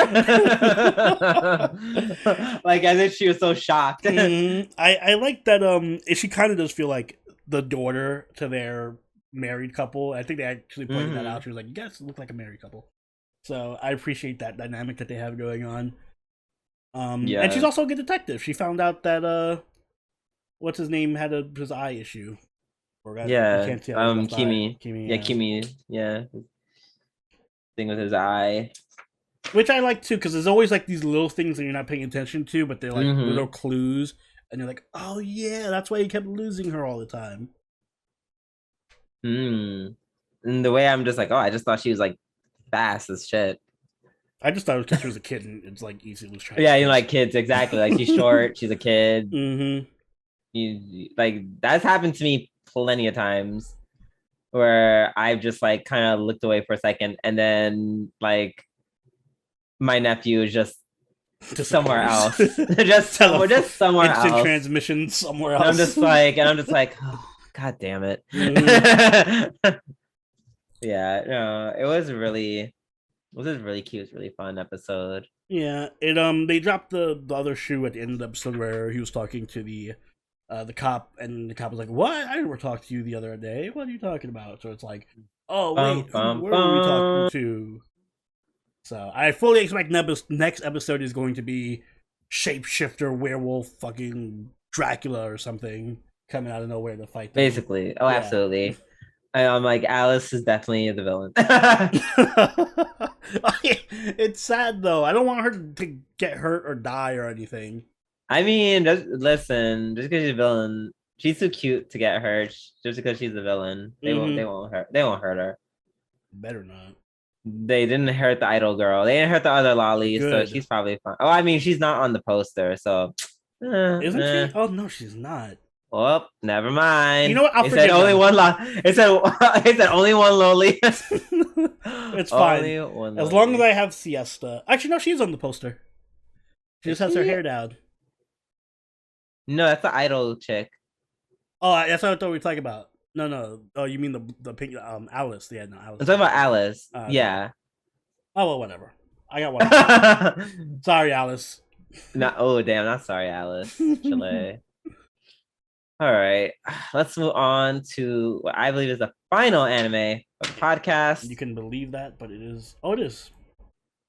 Like, as if she was so shocked. I like that. She kind of does feel like the daughter to their married couple. I think they actually pointed that out. She was like, "You guys look like a married couple." So I appreciate that dynamic that they have going on. Yeah. And she's also a good detective. She found out that what's his name had his eye issue. Or Yeah. you can't see his left Kimi. eye. Kimi. Yeah, Kimi. Yeah. Thing with his eye. Which I like too, because there's always like these little things that you're not paying attention to, but they're like little clues, and you're like, "Oh yeah, that's why he kept losing her all the time." And the way I'm just like, oh, I just thought she was like fast as shit. I just thought it was because she was a kid and it's like easy to lose track. Yeah, you know, like kids, exactly. Like she's short, she's a kid. Mm-hmm. You like that's happened to me plenty of times where I've just like kind of looked away for a second, and then like my nephew is just somewhere else, just somewhere instant else. transmission somewhere else. And I'm just like, oh, god damn it. Yeah, no, it was really cute. It was a really fun episode. Yeah, it they dropped the other shoe at the end of the episode where he was talking to the cop, and the cop was like, "What? I never talked to you the other day. What are you talking about?" So it's like, "Oh wait, where were we talking to?" So I fully expect next episode is going to be shapeshifter werewolf fucking Dracula or something coming out of nowhere to fight them. Basically, oh yeah. Absolutely. I'm like, Alice is definitely the villain. It's sad though. I don't want her to get hurt or die or anything. I mean, listen, just because she's a villain, she's too cute to get hurt. Just because she's a villain, they won't hurt her. Better not. They didn't hurt the idol girl. They didn't hurt the other lollies, so she's probably fine. Oh, I mean, she's not on the poster, so isn't she? Oh no, she's not. Oh, never mind. You know what? It said only one It said only one lolly. It's fine. As long as I have Siesta. Actually, no, she's on the poster. She just has her hair down. No, that's the idol chick. Oh, that's what I thought we were talking about. No. Oh, you mean the pink Alice? Yeah, no, Alice. I'm talking about Alice. Yeah. Oh well, whatever. I got one. Sorry, Alice. No, oh damn, not sorry, Alice. Chile. All right, let's move on to what I believe is the final anime of the podcast. You can believe that, but it is. Oh, it is.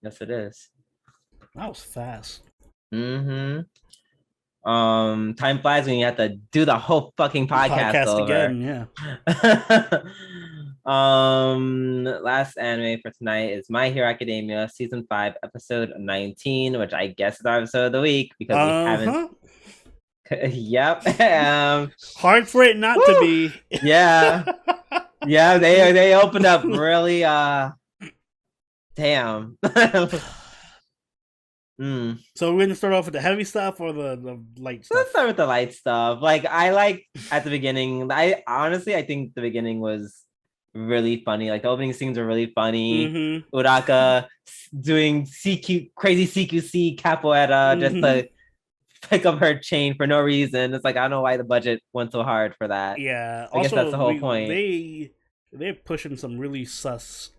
Yes, it is. That was fast. Time flies when you have to do the whole fucking podcast over. Again, yeah. Last anime for tonight is My Hero Academia season 5 episode 19, which I guess is our episode of the week because we haven't. Yep. Hard for it not to be. Yeah. Yeah, they opened up really damn. So we're gonna start off with the heavy stuff or the light stuff? Let's start with the light stuff. Like I like at the beginning. I think the beginning was really funny. Like the opening scenes were really funny. Uraka doing crazy CQC capoeira just to pick up her chain for no reason. It's like I don't know why the budget went so hard for that. Yeah, I guess that's the whole point. They're pushing some really sus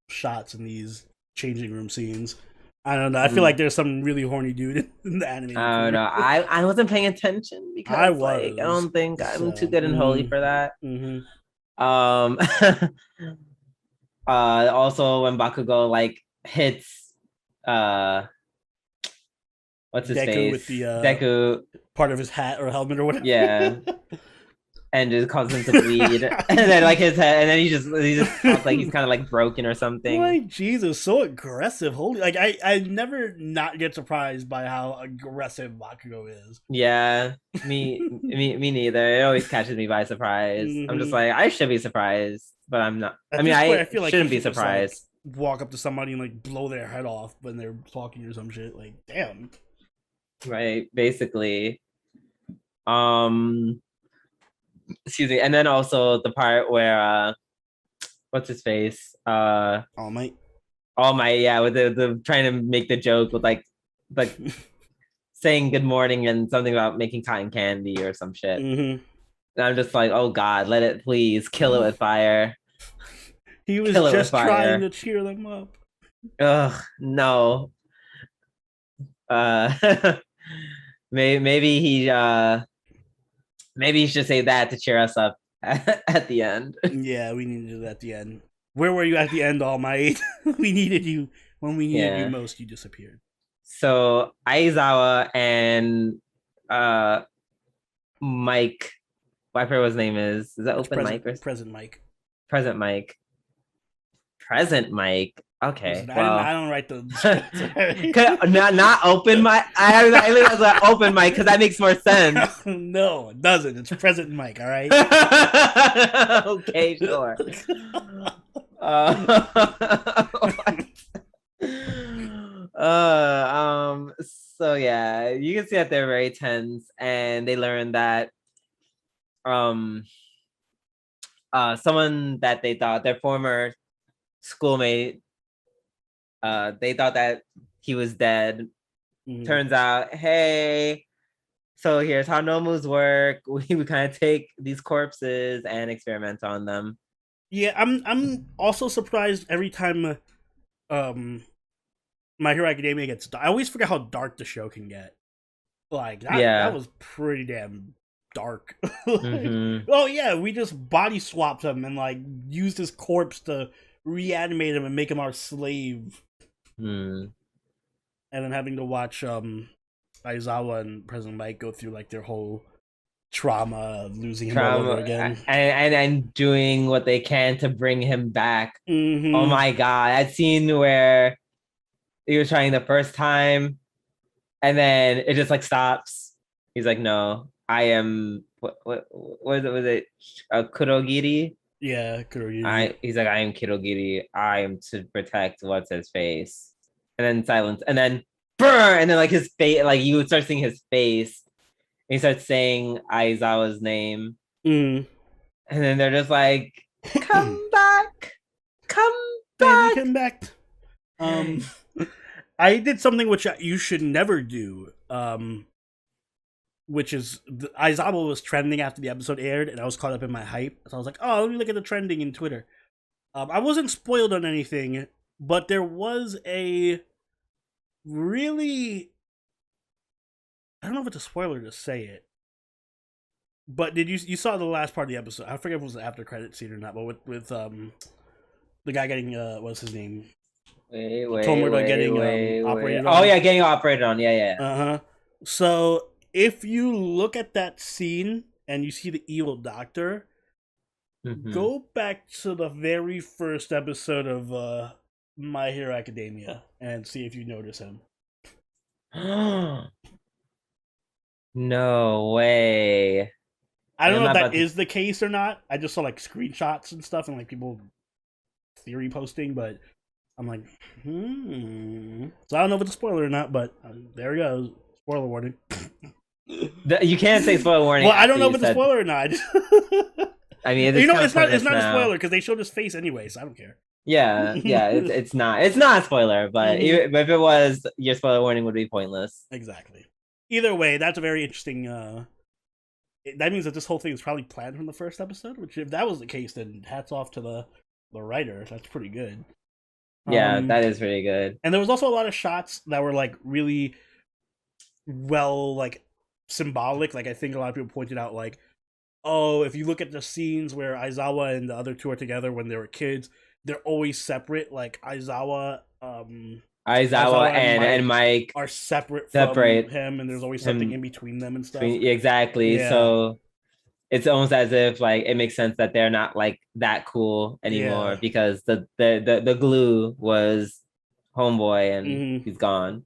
shots in these changing room scenes. I don't know. I feel like there's some really horny dude in the anime. I don't know. I wasn't paying attention because I don't think I'm too good and holy for that. Also when Bakugo like hits what's his Deku face? With the Deku, part of his hat or helmet or whatever. Yeah. And just causes him to bleed. And then like his head, and then he just talks like he's kind of like broken or something. My Jesus, so aggressive. Holy, like I never not get surprised by how aggressive Bakugo is. Yeah, me neither. It always catches me by surprise. I'm just like, I should be surprised, but I'm not. I feel like shouldn't be surprised. Just, like, walk up to somebody and like blow their head off when they're talking or some shit. Like, damn. Right, basically. Excuse me, and then also the part where what's his face? All Might, yeah, with the trying to make the joke with like saying good morning and something about making cotton candy or some shit. And I'm just like, oh God, let it please kill it with fire. He was Kill it with just trying fire. to cheer them up. Ugh, no. Uh, maybe he should say that to cheer us up at the end. Yeah, we needed it at the end. Where were you at the end, All Might? We needed you when we needed you Yeah. most. You disappeared. So Aizawa and Mike, whatever his name is that It's open Mike or present Mike. present Mike? Present Mike. Okay, Listen, well, I don't write the scripts. not open mic. I think that's an open mic because that makes more sense. No, it doesn't. It's present Mike. All right. Okay, sure. Uh, so yeah, you can see that they're very tense, and they learn that someone that they thought their former schoolmate, they thought that he was dead. Turns out, hey, so here's how Nomus work. We kind of take these corpses and experiment on them. Yeah, I'm also surprised every time My Hero Academia gets. I always forget how dark the show can get. Like that was pretty damn dark. Oh yeah, we just body swapped him and like used his corpse to reanimate him and make him our slave. And then having to watch Aizawa and President Mike go through like their whole trauma of losing him all over again, and doing what they can to bring him back. Oh my God, that scene where he was trying the first time and then it just like stops. He's like, no, I am what was it Kurogiri? Yeah, Kurogiri. He's like, I am Kurogiri. I am to protect what's his face. And then silence. And then burn. And then like his face, like you would start seeing his face. And he starts saying Aizawa's name. And then they're just like, come back. Come back. Baby, come back. I did something which you should never do. Which is Aizawa was trending after the episode aired, and I was caught up in my hype. So I was like, "Oh, let me look at the trending in Twitter." I wasn't spoiled on anything, but there was a really, I don't know if it's a spoiler to say it, but did you saw the last part of the episode? I forget if it was the after credit scene or not, but with the guy getting what's his name? Tomura getting operated on. Oh yeah, getting operated on. Yeah. So if you look at that scene and you see the evil doctor, go back to the very first episode of My Hero Academia and see if you notice him. No way. I don't know if that is the case or not. I just saw like screenshots and stuff and like people theory posting, but I'm like, So I don't know if it's a spoiler or not, but there you go. Spoiler warning. You can't say spoiler warning. Well, I don't know if it's a spoiler or not. I mean, it's not a spoiler because they showed his face anyway, so I don't care. Yeah, it's not a spoiler, but if it was, your spoiler warning would be pointless. Exactly. Either way, that's a very interesting. That means that this whole thing was probably planned from the first episode. Which, if that was the case, then hats off to the writer. That's pretty good. Yeah, that is pretty good. And there was also a lot of shots that were like really well, like symbolic. Like I think a lot of people pointed out, like, oh, if you look at the scenes where Aizawa and the other two are together when they were kids, they're always separate. Like Aizawa and Mike are separate from him, and there's always something in between them and stuff. Exactly. Yeah. So it's almost as if like it makes sense that they're not like that cool anymore because the glue was homeboy and he's gone.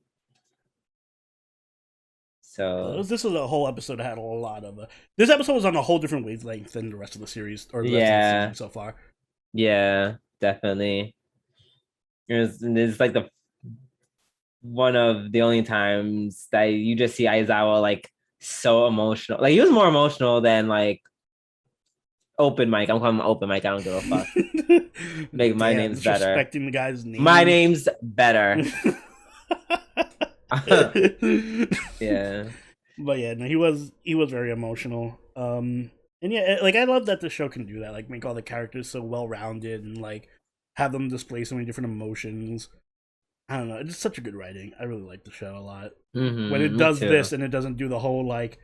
So this was a whole episode that had a lot of. This episode was on a whole different wavelength than the rest of the series or the rest of the season so far. Yeah, definitely. It's like one of the only times that you just see Aizawa like so emotional. Like he was more emotional than like open mic. I'm calling him open mic. I don't give a fuck. My name's better. Respecting the guy's name. My name's better. Yeah. But yeah, no, he was very emotional. And yeah, like I love that the show can do that, like make all the characters so well rounded and like have them display so many different emotions. I don't know, it's such a good writing. I really like the show a lot. When it Me does too. this and it doesn't do the whole like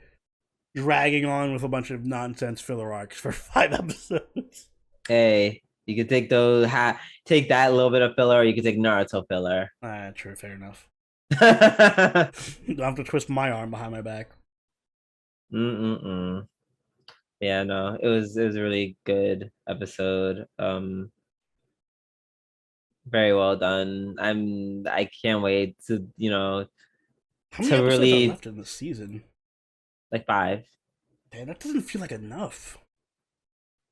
dragging on with a bunch of nonsense filler arcs for 5 episodes. Hey, you could take take that little bit of filler, or you could take Naruto filler. True, fair enough. Mm-mm-mm. Don't have to twist my arm behind my back. Yeah, no, it was a really good episode. Very well done. I can't wait to, How many to episodes are really left in this season? like 5. Damn, that doesn't feel like enough.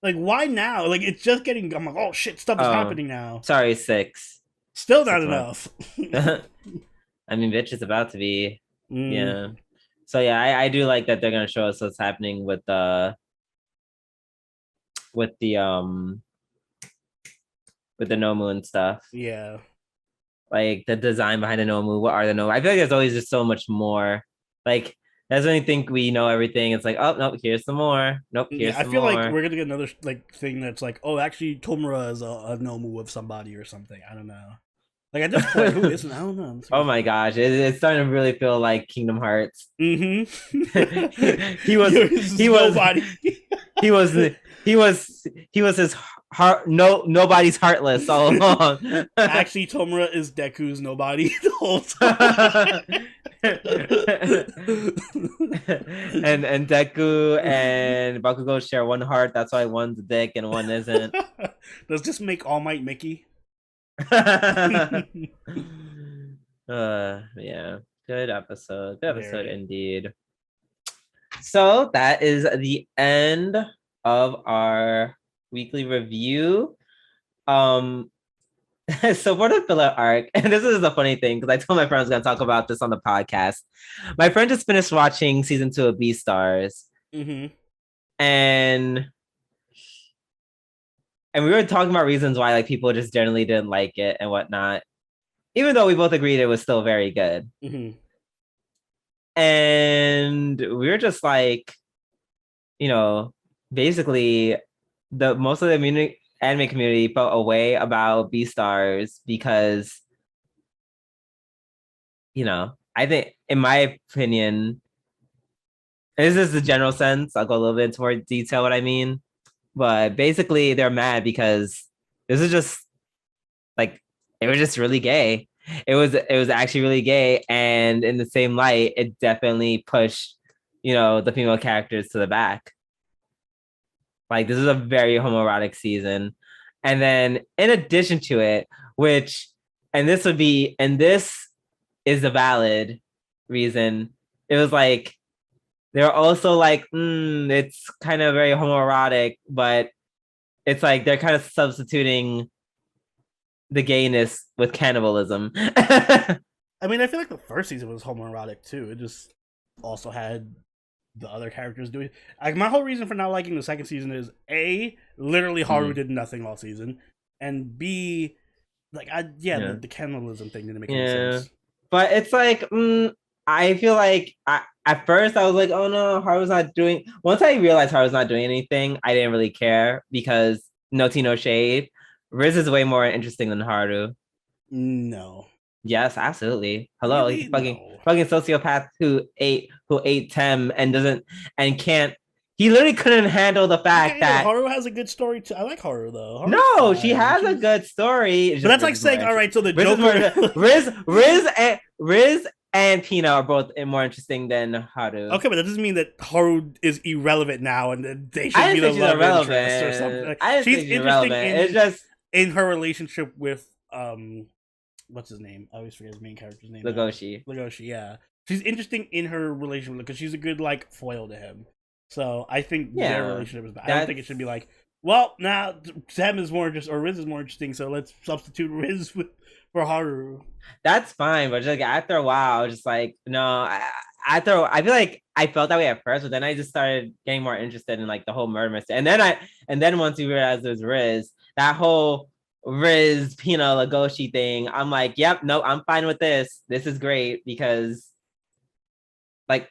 Like, why now? Like, it's just getting. I'm like, oh shit, stuff is Oh, happening now. sorry, 6. Still not 6 months. enough. I mean, bitch is about to be, Mm, yeah. So yeah, I do like that they're gonna show us what's happening with the with the Nomu and stuff. yeah. Like the design behind the Nomu. What are the Nomu? I feel like there's always just so much more. Like that's when you think we know everything. It's like, oh nope, here's some more. Nope, Yeah, here's I some feel like more. we're gonna get another like thing that's like, oh, actually, Tomura is a Nomu of somebody or something. I don't know. Like at this point, who isn't? I don't know. Oh my gosh, it's starting to really feel like Kingdom Hearts. Mm-hmm. he was he was nobody. he was he was his heart nobody's heartless all along. Actually, Tomura is Deku's nobody the whole time. and Deku and Bakugo share one heart. That's why one's a dick and one isn't. Does this make All Might Mickey? Yeah, good episode. Good episode Very. indeed. So that is the end of our weekly review. So for the filler arc, and this is a funny thing because I told my friend I was going to talk about this on the podcast. My friend just finished watching season 2 of Beastars, Mm-hmm. and we were talking about reasons why like people just generally didn't like it and whatnot, even though we both agreed it was still very good. Mm-hmm. And we were just like, basically, the most of the anime community felt a way about Beastars because, I think, in my opinion, and this is the general sense. I'll go a little bit into more detail what I mean, but basically, they're mad because this is just like it was just really gay. It was actually really gay, and in the same light, it definitely pushed, the female characters to the back. Like this is a very homoerotic season. And then in addition to it, and this is a valid reason, it was like they're also like, it's kind of very homoerotic, but it's like they're kind of substituting the gayness with cannibalism. I mean, I feel like the first season was homoerotic too. It just also had the other characters doing. Like my whole reason for not liking the second season is A, literally Haru did nothing all season, and B, like the cannibalism thing didn't make any sense. But it's like, I feel like at first I was like, oh no, Haru's not doing. Once I realized Haru's not doing anything, I didn't really care because no tea, no shade. Riz is way more interesting than Haru. No. Yes, absolutely. Hello, Really? he's a fucking No. sociopath who ate Tem and doesn't and can't. He literally couldn't handle the fact that Haru has a good story too. I like Haru though. Haru's no, fine. she has a good story. But that's like saying, all right, so the Joker, Riz and Pina are both more interesting than Haru. Okay, but that doesn't mean that Haru is irrelevant now and that they should be the love interest or something. Like, I didn't she's interesting it's just in her relationship with what's his name? I always forget his main character's name. Legoshi. Legoshi, yeah. She's interesting in her relationship because she's a good like foil to him. So I think their relationship is bad. I don't think it should be like, well, now Sam is more interesting or Riz is more interesting, so let's substitute Riz for Haru. That's fine, but just like after a while, I was just like, no. I feel like I felt that way at first, but then I just started getting more interested in like the whole murder mystery. And then once we realized it was Riz, that whole Riz Pina Legoshi thing, I'm like, yep, no, I'm fine with this. This is great because like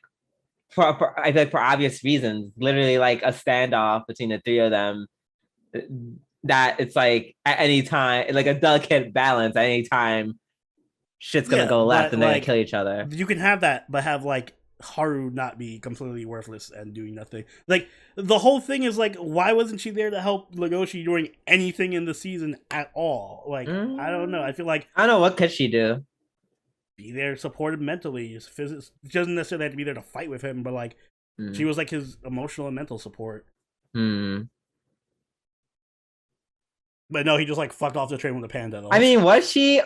I feel like for obvious reasons, literally like a standoff between the three of them. That it's like at any time, like a delicate balance. At any time, shit's gonna go left, and they're gonna kill each other. You can have that, but have like Haru not be completely worthless and doing nothing. Like the whole thing is like, why wasn't she there to help Legoshi doing anything in the season at all? Like I don't know. I feel like I don't know what could she do. Be there, supported mentally. She doesn't necessarily have to be there to fight with him, but like she was like his emotional and mental support. But no, he just like fucked off the train with the panda. Though. I mean, was she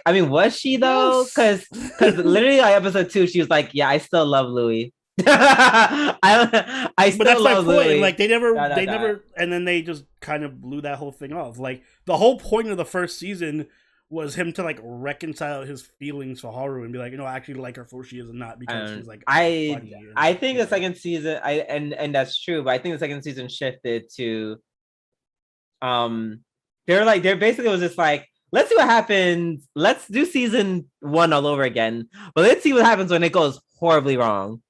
though? Because literally, like episode 2, she was like, "Yeah, I still love Louis." I still but that's love my point. Louis. Like they never, and then they just kind of blew that whole thing off. Like the whole point of the first season was him to like reconcile his feelings for Haru and be like, you know, I actually like her for who she is and not because she's like. I think the second season, and that's true, but I think the second season shifted to, they're basically was just like, let's see what happens. Let's do season 1 all over again, but let's see what happens when it goes horribly wrong.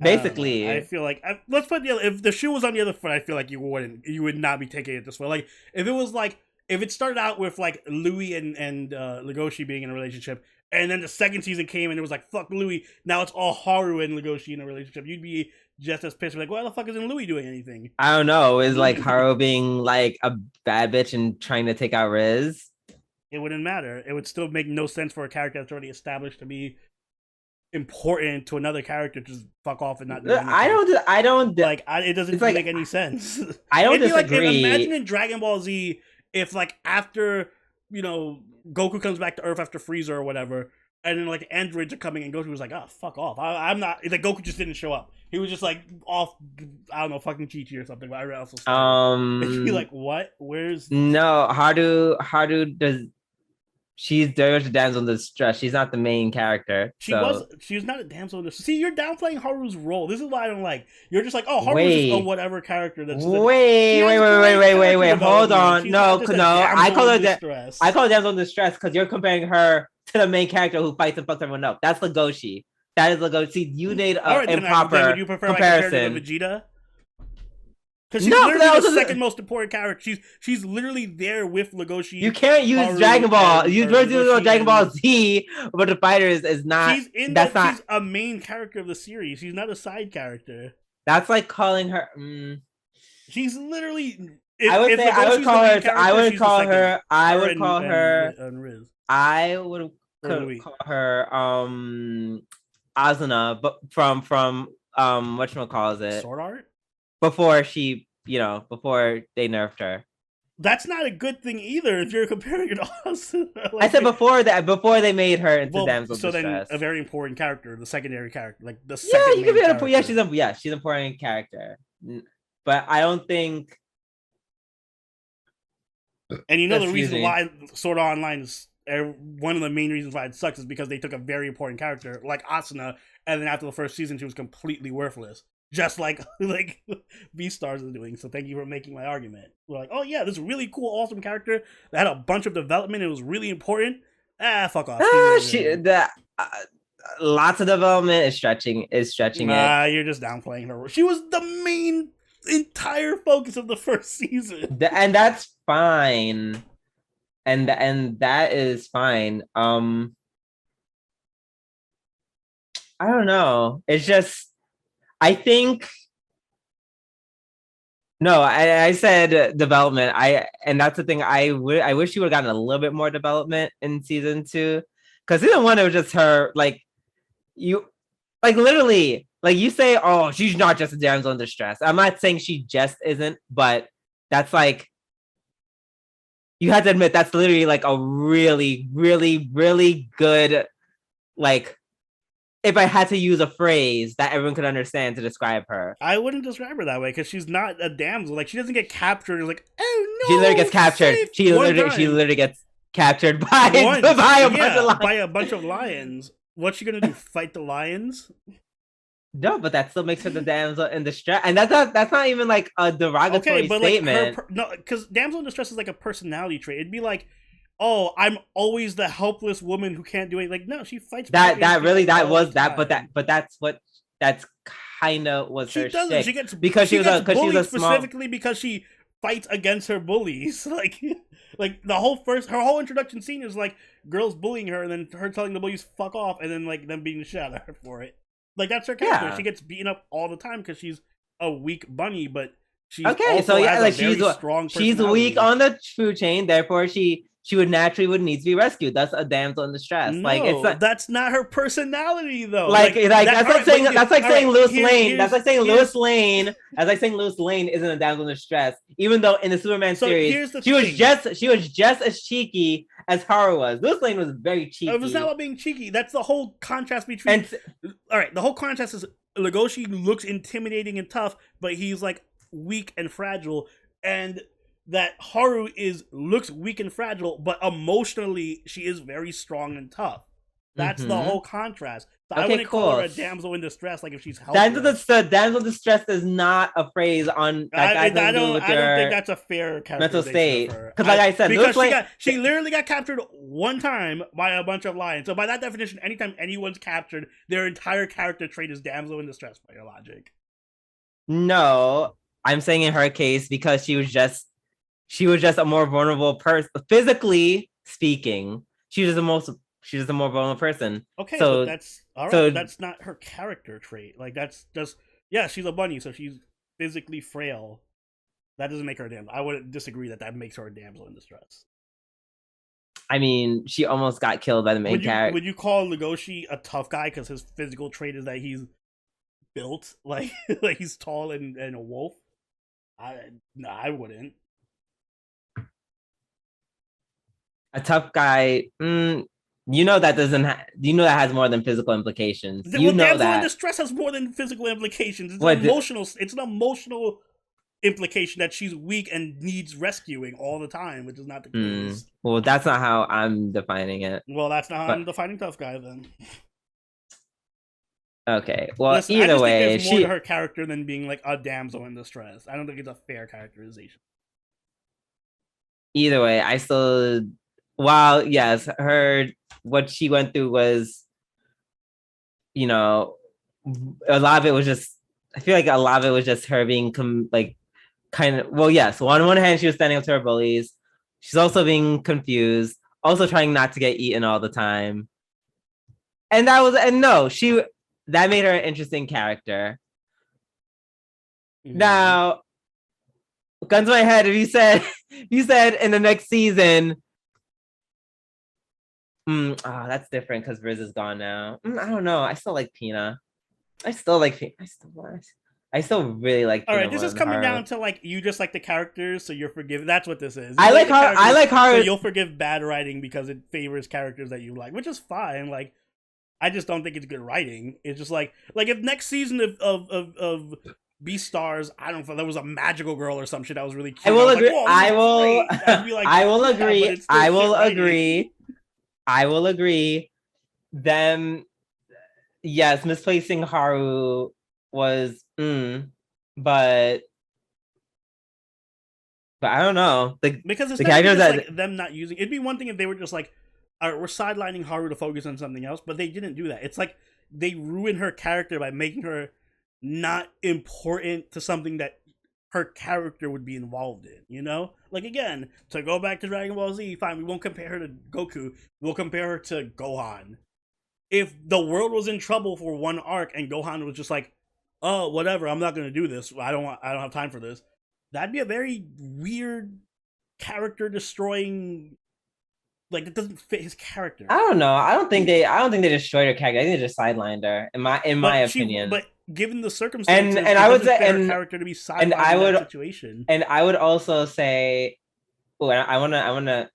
Basically, I feel like let's put if the shoe was on the other foot, I feel like you would not be taking it this way. Like if it was like. If it started out with like Louis and Legoshi being in a relationship, and then the second season came and it was like fuck Louis, now it's all Haru and Legoshi in a relationship, you'd be just as pissed. Like, why the fuck isn't Louis doing anything? I don't know. Is like Haru being like a bad bitch and trying to take out Riz? It wouldn't matter. It would still make no sense for a character that's already established to be important to another character to just fuck off and not do anything. I don't like. It doesn't make any sense. I don't disagree. Like, imagine in Dragon Ball Z. If, like, after, you know, Goku comes back to Earth after Frieza or whatever, and then, like, androids are coming, and Goku was like, oh, fuck off. I'm not... Like, Goku just didn't show up. He was just, like, off, I don't know, fucking Chi-Chi or something, but I also... And be like, what? Where's... No, Haru does... She's a damsel in distress. She's not the main character. She was not a damsel in distress. See, you're downplaying Haru's role. This is what I don't like. You're just like, oh, Haru's just a whatever character. That's wait. Hold on. No. I call her damsel in distress because you're comparing her to the main character who fights and fucks everyone up. That's Legoshi. That is Legoshi. See, you made an improper would you prefer comparison. Like, Vegeta? Because she's literally the second most important character. She's literally there with Legoshi. You can't use Dragon Ball. You use Dragon Ball Z, but the fighter is not. She's a main character of the series. She's not a side character. That's like calling her. She's literally. I would call her Asuna, but from whatchamacallit? Sword Art? Before before they nerfed her. That's not a good thing either if you're comparing it to Asuna. Like, I said before they made her into damsel distress. So then a very important character, the secondary character, like the second you could be she's an important character. But I don't think. And you know the reason why Sword Art Online is one of the main reasons why it sucks is because they took a very important character like Asuna, and then after the first season she was completely worthless. Just like V-Stars is doing. So thank you for making my argument. We're like, oh yeah, this really cool, awesome character that had a bunch of development. It was really important. Fuck off. Lots of development is stretching it. You're just downplaying her. She was the main entire focus of the first season. And that's fine. And that is fine. I don't know. It's just I think no, I said development. And that's the thing. I wish you would have gotten a little bit more development in season 2, because season 1 it was just her literally you say, oh, she's not just a damsel in distress. I'm not saying she just isn't, but that's like you have to admit that's literally like a really, really, really good if I had to use a phrase that everyone could understand to describe her. I wouldn't describe her that way because she's not a damsel. Like, she doesn't get captured. It's like, oh no. She literally gets captured. She literally gets captured by a bunch of lions. What's she gonna do? Fight the lions? No, but that still makes her the damsel in distress, and that's not even like a derogatory statement. No, because damsel in distress is like a personality trait. It'd be like, oh, I'm always the helpless woman who can't do anything. Like, no, she fights. But that's what that's kind of was She her doesn't. shtick. She gets because she was bullied a small. specifically because she fights against her bullies. Like the whole her whole introduction scene is like girls bullying her and then her telling the bullies fuck off and then like them beating the shit out of her for it. Like that's her character. Yeah. She gets beaten up all the time because she's a weak bunny, but she's Okay, so yeah, like she's weak on the food chain, therefore she would naturally need to be rescued. That's a damsel in distress. No, like it's not, that's not her personality though. like that's like saying Lois Lane. That's like saying Lois Lane isn't a damsel in distress, even though in the Superman series she was just as cheeky as Haru was. Lois Lane was very cheeky. It was not about being cheeky. That's the whole contrast between. All right, the whole contrast is Legoshi looks intimidating and tough, but he's like weak and fragile, and that Haru looks weak and fragile, but emotionally she is very strong and tough. That's the whole contrast. So I wouldn't call her a damsel in distress, like if she's helpless. Damsel in distress is not a phrase on that I don't think that's a fair mental state. Because like I said, because she literally got captured one time by a bunch of lions. So by that definition, anytime anyone's captured, their entire character trait is damsel in distress by your logic. No, I'm saying in her case because she was just a more vulnerable person, physically speaking. She's a more vulnerable person. Okay, so but that's all right. So that's not her character trait. Like that's just she's a bunny, so she's physically frail. That doesn't make her a damsel. I would disagree that makes her a damsel in distress. I mean, she almost got killed by the main character. Would you call Legoshi a tough guy because his physical trait is that he's built like he's tall and a wolf? I wouldn't. A tough guy, that has more than physical implications. Damsel in distress has more than physical implications. It's an emotional implication that she's weak and needs rescuing all the time, which is not the case. Well, that's not how I'm defining it. Well, that's not how I'm defining tough guy then. Okay. Well, either way, there's more to her character than being like a damsel in distress. I don't think it's a fair characterization. Either way, I still. While yes, what she went through was, a lot of it was just. I feel like a lot of it was just her being kind of. Well, yes. So on one hand, she was standing up to her bullies. She's also being confused, also trying not to get eaten all the time. And that made her an interesting character. Mm-hmm. Now, guns to my head, if you said in the next season. That's different because Riz is gone now. I don't know. I still like Pina. I still really like Pina. All right, this is coming down to like you just like the characters, so you're forgiven. That's what this is. I like her. So you'll forgive bad writing because it favors characters that you like, which is fine. Like, I just don't think it's good writing. It's just like if next season of Beastars, I don't know, there was a magical girl or some shit that was really cute. I will agree. I will agree. Then, yes, misplacing Haru was, but I don't know. Because it's the characters that like them not using. It'd be one thing if they were just like, all right, we're sidelining Haru to focus on something else, but they didn't do that. It's like they ruin her character by making her not important to something that her character would be involved in, Like, again, to go back to Dragon Ball Z, fine, we won't compare her to Goku, we'll compare her to Gohan. If the world was in trouble for one arc and Gohan was just like, oh, whatever, I'm not gonna do this, I don't have time for this, that'd be a very weird character destroying. Like, it doesn't fit his character. I don't know. I don't think they destroyed her character. I think they just sidelined her. In my opinion. But given the circumstances, and I would say her character to be sidelined in that situation. And I would also say, I wanna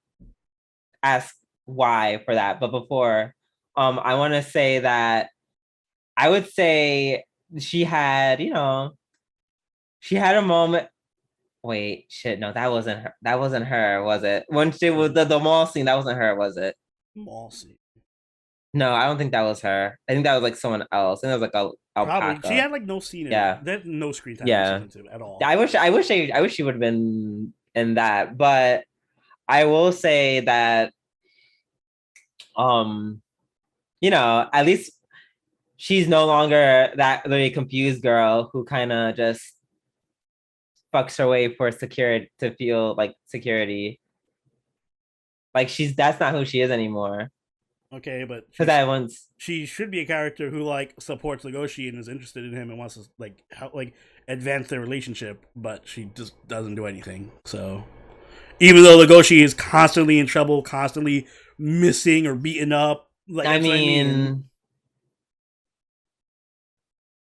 ask why for that. But before, I wanna say that I would say she had a moment. Wait, shit, no, that wasn't her. That wasn't her, was it? When she was the mall scene, that wasn't her, was it? Mall scene. No, I don't think that was her. I think that was like someone else. I think it was like a alpaca. Probably. She had like no scene in it. There's no screen time in season 2 at all. I wish she would have been in that. But I will say that at least she's no longer that really confused girl who kind of just fucks her way for security to feel like security. Like that's not who she is anymore. Okay, but Because I once she should be a character who like supports Legoshi and is interested in him and wants to like help like advance their relationship, but she just doesn't do anything. So even though Legoshi is constantly in trouble, constantly missing or beaten up, like I that's what I mean. mean,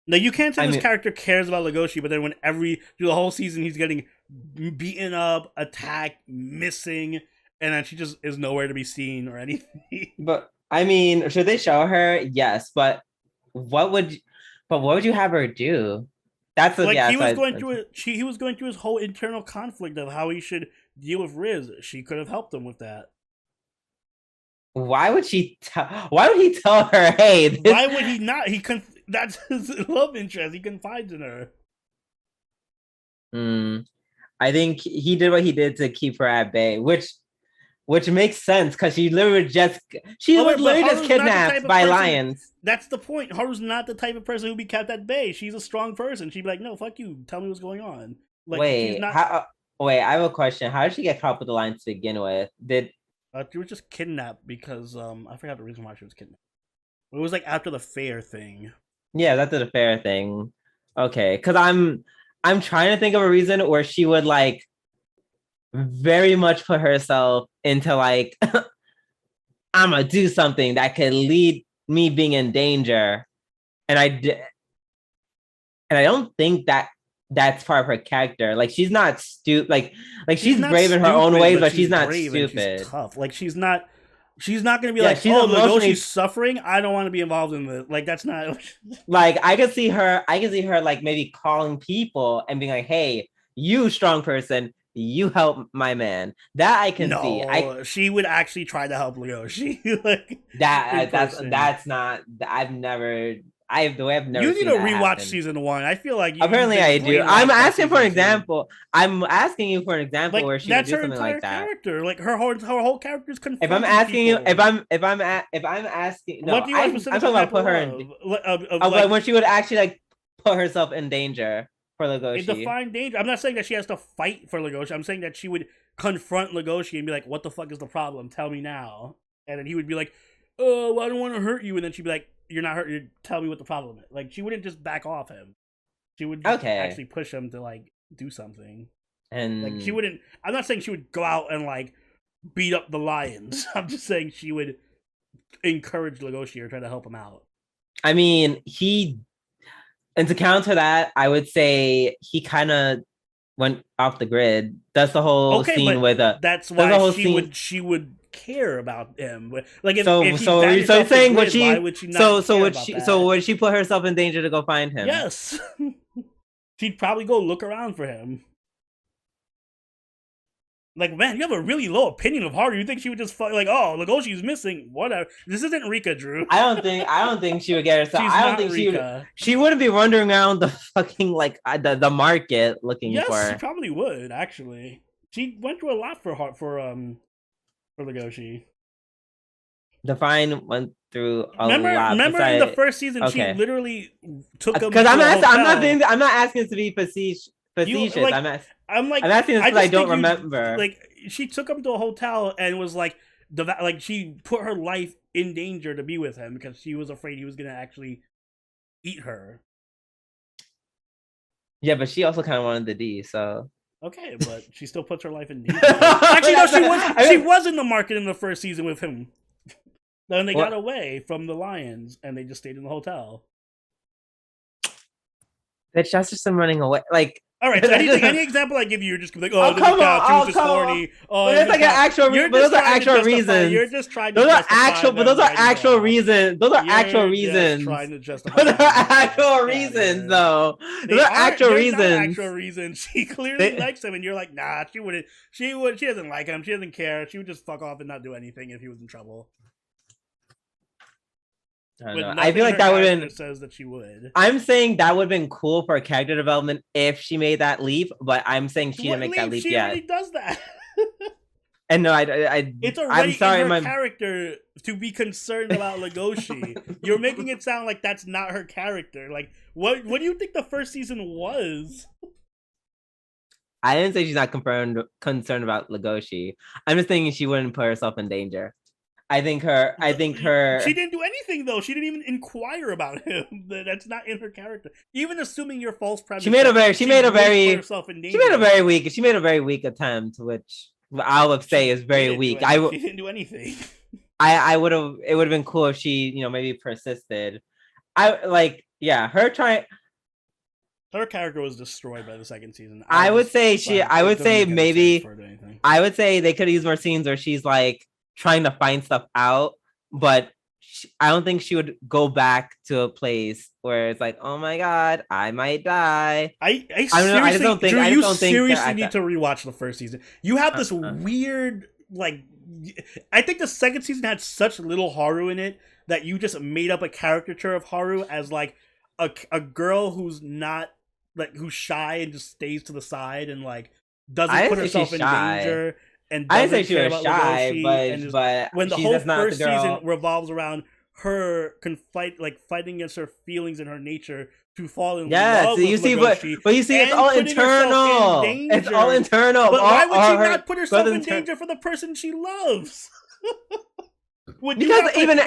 Now you can't say I this mean, character cares about Legoshi, but then when through the whole season he's getting beaten up, attacked, missing, and then she just is nowhere to be seen or anything. but I mean, should they show her? Yes, but what would, but what would you have her do? That's a Like yeah. he was So going through he was going through his whole internal conflict of how he should deal with Riz. She could have helped him with that. why would she? Why would he tell her? Hey, this... Why would he not? That's his love interest. He confides in her. I think he did what he did to keep her at bay, which makes sense because she literally just kidnapped by lions. That's the point. Haru's not the type of person who'd be kept at bay. She's a strong person. She'd be like, "No, fuck you. Tell me what's going on." Like, wait, wait, I have a question. How did she get caught up with the lions to begin with? She was just kidnapped because I forgot the reason why she was kidnapped. It was like after the fair thing. Yeah, that's the fair thing. Okay, because I'm trying to think of a reason where she would like very much put herself into like I'm gonna do something that could lead me being in danger, and I don't think that's part of her character. Like she's not stupid. Like she's brave in her own ways, but she's not stupid. She's tough. Like she's not gonna be like, oh, Legoshi's suffering. I don't want to be involved in this. Like that's not. Like I could see her like maybe calling people and being like, "Hey, you strong person, you help my man." That I can see. She would actually try to help Legoshi. Like that's not. The way I've never. You need to rewatch season 1. I feel like apparently I do. I'm asking for an example. I'm asking you for an example like, where she would do something like that. Character. Like her whole character's confused. If I'm asking you, if I'm asking, no, what do you I'm talking about put her in. Like, when she would actually like put herself in danger for Legoshi. Define danger. I'm not saying that she has to fight for Legoshi. I'm saying that she would confront Legoshi and be like, "What the fuck is the problem? Tell me now." And then he would be like, "Oh, well, I don't want to hurt you." And then she'd be like, "You're not hurt. You tell me what the problem is." Like she wouldn't just back off him. She would actually push him to like do something. And like she wouldn't. I'm not saying she would go out and like beat up the lions. I'm just saying she would encourage Legoshi or try to help him out. I mean, and to counter that, I would say he kind of went off the grid. That's the whole scene with that's why she would care about him. Like if would she put herself in danger to go find him? Yes. She'd probably go look around for him. Like, man, you have a really low opinion of Haru. You think she would just like, oh, Legoshi's missing, whatever. This isn't Rika, Drew. I don't think she would get herself. I don't think Rika. She wouldn't be wandering around the fucking like the market looking for. Yes, she probably would. Actually, she went through a lot for Legoshi. Define went through a lot. Remember in the first season, she literally took him. Because I'm not asking to be facetious. I'm asking this because I don't remember. Like she took him to a hotel and was like, she put her life in danger to be with him because she was afraid he was gonna actually eat her. Yeah, but she also kind of wanted the D, so. Okay, but she still puts her life in danger. Actually, no, she was in the market in the first season with him. Then they got away from the lions and they just stayed in the hotel. Bitch, that's just them running away. Like, all right, so any example I give you, you're just gonna be like, oh, she was just horny. Oh, but like those are actual reasons. You're just trying to. Those are actual reasons. Those are actual reasons. Trying to justify. Those are actual reasons, though. Those are actual reasons. Actual reasons. She clearly likes him, and you're like, nah, she wouldn't. She doesn't like him. She doesn't care. She would just fuck off and not do anything if he was in trouble. I feel like that would have been. Says that she would. I'm saying that would have been cool for character development if she made that leap, but I'm saying she didn't make that leap yet. She already does that. And no, it's already I'm sorry, in her character to be concerned about Legoshi. You're making it sound like that's not her character. Like, what do you think the first season was? I didn't say she's not concerned about Legoshi. I'm just thinking she wouldn't put herself in danger. I think her. She didn't do anything though. She didn't even inquire about him. That's not in her character. Even assuming your false premise. She made a very weak attempt, which I would say is very weak. She didn't do anything. I would have. It would have been cool if she, maybe persisted. Her character was destroyed by the second season. I would say they could use more scenes where she's like trying to find stuff out, but I don't think she would go back to a place where it's like, oh my god, I might die. I just don't think. Drew, you seriously need to rewatch the first season. You have this weird, like, I think the second season had such little Haru in it that you just made up a caricature of Haru as like a girl who's not like who's shy and just stays to the side and like doesn't put herself in danger. And I didn't say she was shy, but when the whole first season revolves around her fighting against her feelings and her nature to fall in love with Legoshi. But you see, it's all internal. It's all internal. But why would she not put herself in danger for the person she loves? Even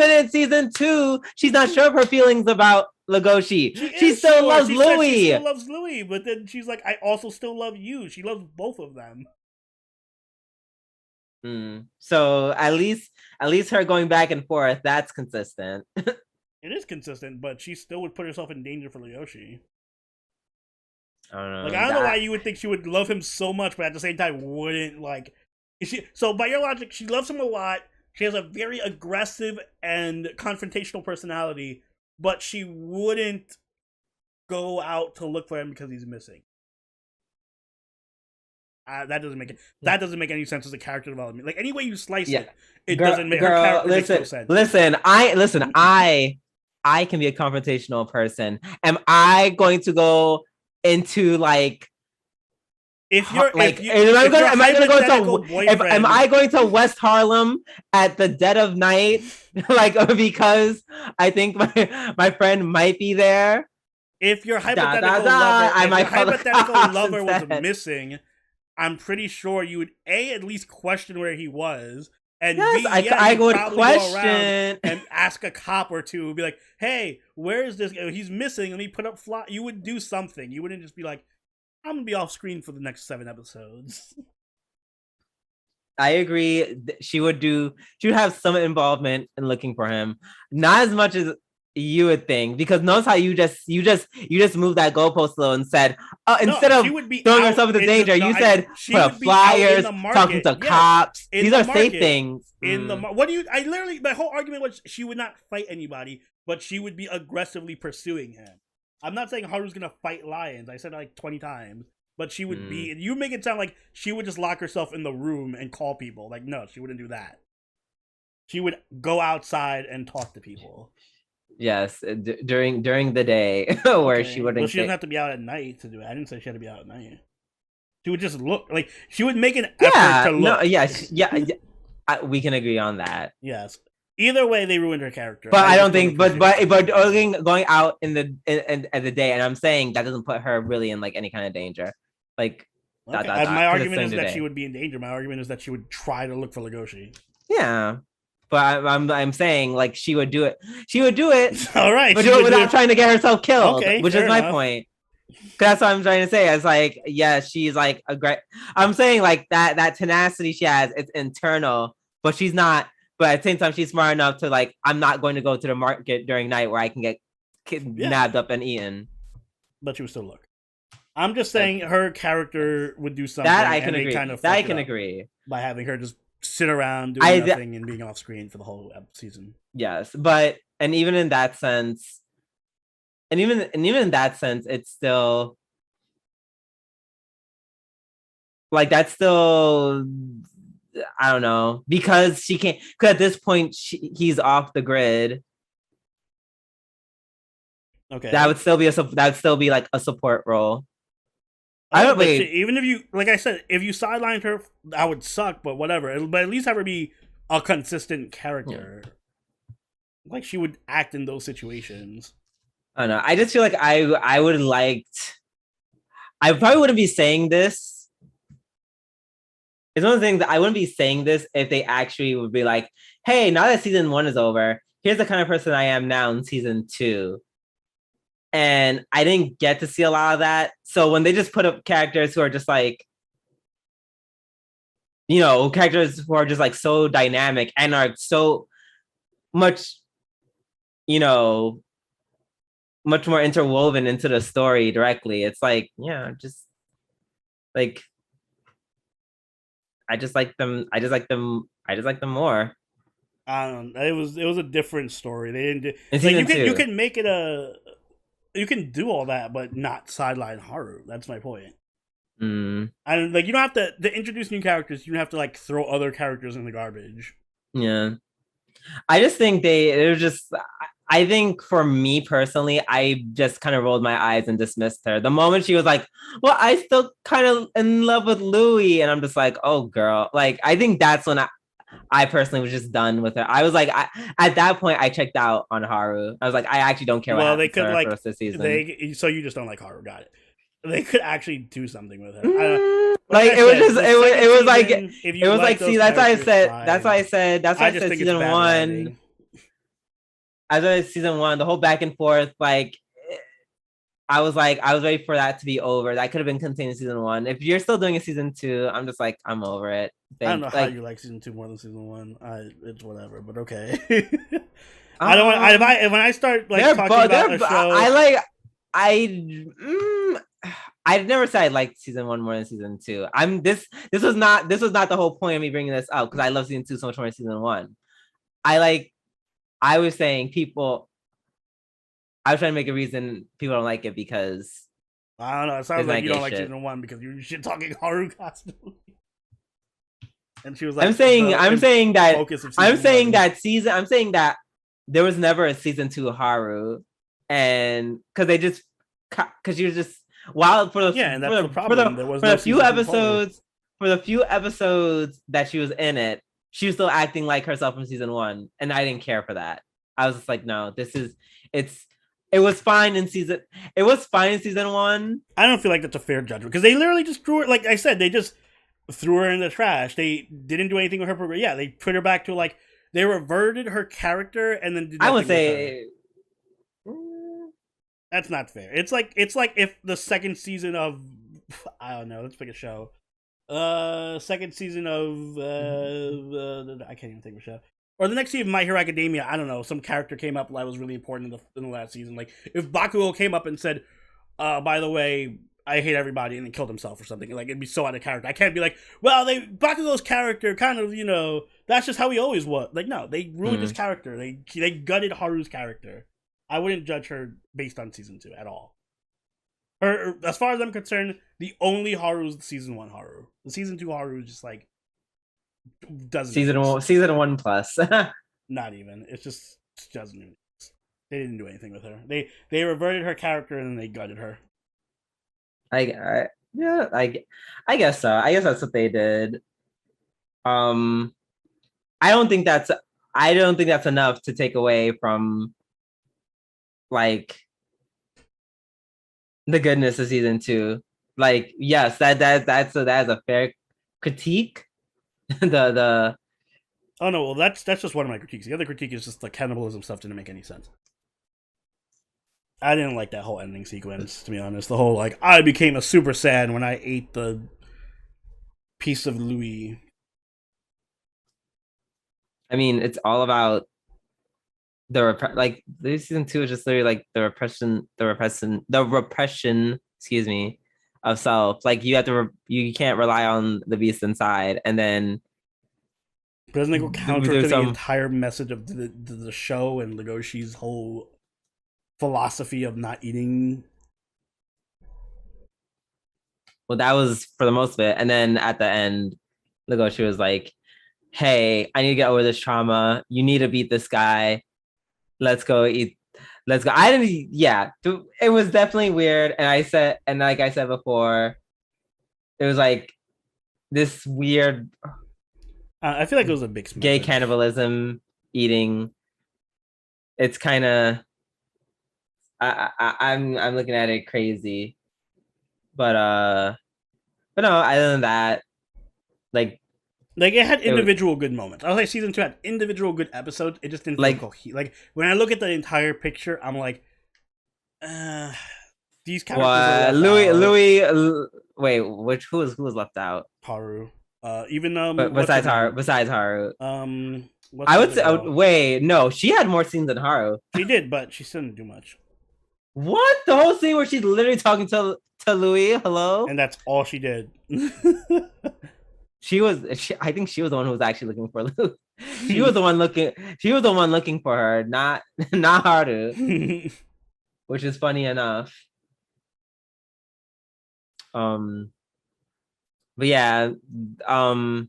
in season two, she's not sure of her feelings about Legoshi. She still loves Louis. She still loves Louis, but then she's like, I also still love you. She loves both of them. So at least her going back and forth, that's consistent. It is consistent, but she still would put herself in danger for Legoshi. I don't know. Like, I don't know why you would think she would love him so much, but at the same time wouldn't like. So by your logic, she loves him a lot. She has a very aggressive and confrontational personality, but she wouldn't go out to look for him because he's missing. That doesn't make any sense as a character development. Like, any way you slice it doesn't make her character make no sense. Listen, I can be a confrontational person. Am I going to go into like? Am I going to West Harlem at the dead of night, like because I think my friend might be there? If your hypothetical lover was missing, I'm pretty sure you would at least question where he was, and I would question and ask a cop or two, be like, "Hey, where is this? He's missing." Let me put up fly. You would do something. You wouldn't just be like, I'm gonna be off screen for the next 7 episodes. I agree. She would have some involvement in looking for him, not as much as you would think, because notice how you just moved that goalpost a little and said, instead of throwing yourself into danger, you said put up flyers, talking to cops. These are safe things. My whole argument was she would not fight anybody, but she would be aggressively pursuing him. I'm not saying Haru's gonna fight lions. I said it like 20 times. But she would be... You make it sound like she would just lock herself in the room and call people. Like, no, she wouldn't do that. She would go outside and talk to people. Yes, during the day where she wouldn't... Well, she doesn't have to be out at night to do it. I didn't say she had to be out at night. She would just look. Like, she would make an effort to look. We can agree on that. Yes. Either way, they ruined her character. But I don't think. But going out in the day, and I'm saying that doesn't put her really in like any kind of danger. Like, my argument is that she would be in danger. My argument is that she would try to look for Legoshi. Yeah, but I'm saying like she would do it. She would do it. All right, but do it without trying to get herself killed. Okay, which is my point. That's what I'm trying to say. It's like, yeah, she's like a great. I'm saying like that tenacity she has, it's internal, but she's not. But at the same time, she's smart enough to like, I'm not going to go to the market during night where I can get kidnapped up and eaten. But she would still look. I'm just saying her character would do something. That I can agree. That I can agree. By having her just sit around doing nothing and being off screen for the whole season. Yes, but even in that sense, it's still like that's still. I don't know, because she can't. Because at this point, he's off the grid. Okay, that would still be like a support role. I don't wait. Even if you, like I said, if you sidelined her, that would suck. But whatever. But at least have her be a consistent character. Yeah. Like she would act in those situations. I don't know. I just feel like I would have liked. I probably wouldn't be saying this. It's one of the things that I wouldn't be saying this if they actually would be like, "Hey, now that season 1 is over, here's the kind of person I am now in season 2." And I didn't get to see a lot of that. So when they just put up characters who are just like, characters who are just like so dynamic and are so much, much more interwoven into the story directly. It's like, just like, I just like them more. It was a different story. They didn't do, like you can make it you can do all that, but not sideline Haru. That's my point. And like you don't have to introduce new characters. You don't have to like throw other characters in the garbage. Yeah, I just think they're just. I think for me personally, I just kind of rolled my eyes and dismissed her. The moment she was like, "Well, I still kind of in love with Louis," and I'm just like, "Oh, girl!" Like I think that's when I personally was just done with her. I was like, at that point, I checked out on Haru. I was like, I actually don't care. Well, they could like for the season. So you just don't like Haru. Got it. They could actually do something with her. It was like see, that's why I said season 1. I thought season 1, the whole back and forth, like I was ready for that to be over. That could have been contained in season 1. If you're still doing a season 2, I'm just like, I'm over it. I don't know how you like season 2 more than season 1. It's whatever, but okay. I don't want. When I start like talking about a show, I've never said I liked season 1 more than season 2. This was not the whole point of me bringing this up, because I love season 2 so much more than season 1. I was saying I was trying to make a reason people don't like it because I don't know. It sounds like you don't like season 1 because you're shit talking Haru costume. And she was like, I'm saying that there was never a season 2 Haru, and because she was just for the few episodes that she was in it, she was still acting like herself from season 1, and I didn't care for that. I was just like, no, it was fine in season 1. I don't feel like that's a fair judgment because they literally just threw her. Like I said, they just threw her in the trash. They didn't do anything with her. Yeah, they put her back to like they reverted her character and then did. I would say that's not fair. It's like if the second season of I don't know. Let's pick a show. Second season of I can't even think of a show. Or the next season of My Hero Academia, I don't know, some character came up that was really important in the last season. Like, if Bakugo came up and said, by the way, I hate everybody, and then killed himself or something, like, it'd be so out of character. I can't be like, well, Bakugo's character kind of, that's just how he always was. Like, no, they ruined his character. They gutted Haru's character. I wouldn't judge her based on season 2 at all. Or as far as I'm concerned, the only Haru is the season 1 Haru. The season 2 Haru is just like, doesn't season 1 plus. Not even. It just doesn't. They didn't do anything with her. They reverted her character and then they gutted her. I guess so. I guess that's what they did. I don't think that's enough to take away from like the goodness of season 2. Like, yes, that's a fair critique. Oh no, well that's just one of my critiques. The other critique is just the cannibalism stuff didn't make any sense. I didn't like that whole ending sequence, to be honest. The whole like I became a Super Saiyan when I ate the piece of Louis. I mean, it's all about like this season 2 is just literally like the repression, excuse me, of self. Like you can't rely on the beast inside, and then doesn't it go counter to the entire message of the show and Legoshi's whole philosophy of not eating? Well, that was for the most of it, and then at the end, Legoshi was like, "Hey, I need to get over this trauma. You need to beat this guy. Let's go eat. Let's go." I didn't. Yeah, it was definitely weird, and like I said before, it was like this weird I feel like it was a mixed gay message. cannibalism eating. It's kind of I'm looking at it crazy, but no. Other than that, like it had it was individual good moments. I was like, season 2 had individual good episodes. It just didn't feel like cohesive. Like when I look at the entire picture, I'm like, these characters are what left out. Wait, who was left out? Haru. Even But what's her name? besides Haru, What's I the would other say. girl? Wait, no, she had more scenes than Haru. She did, but she still didn't do much. What, the whole scene where she's literally talking to Louis? Hello. And that's all she did. I think she was the one who was actually looking for Louis. She was the one looking. She was the one looking for her, not Haru, which is funny enough. But yeah, I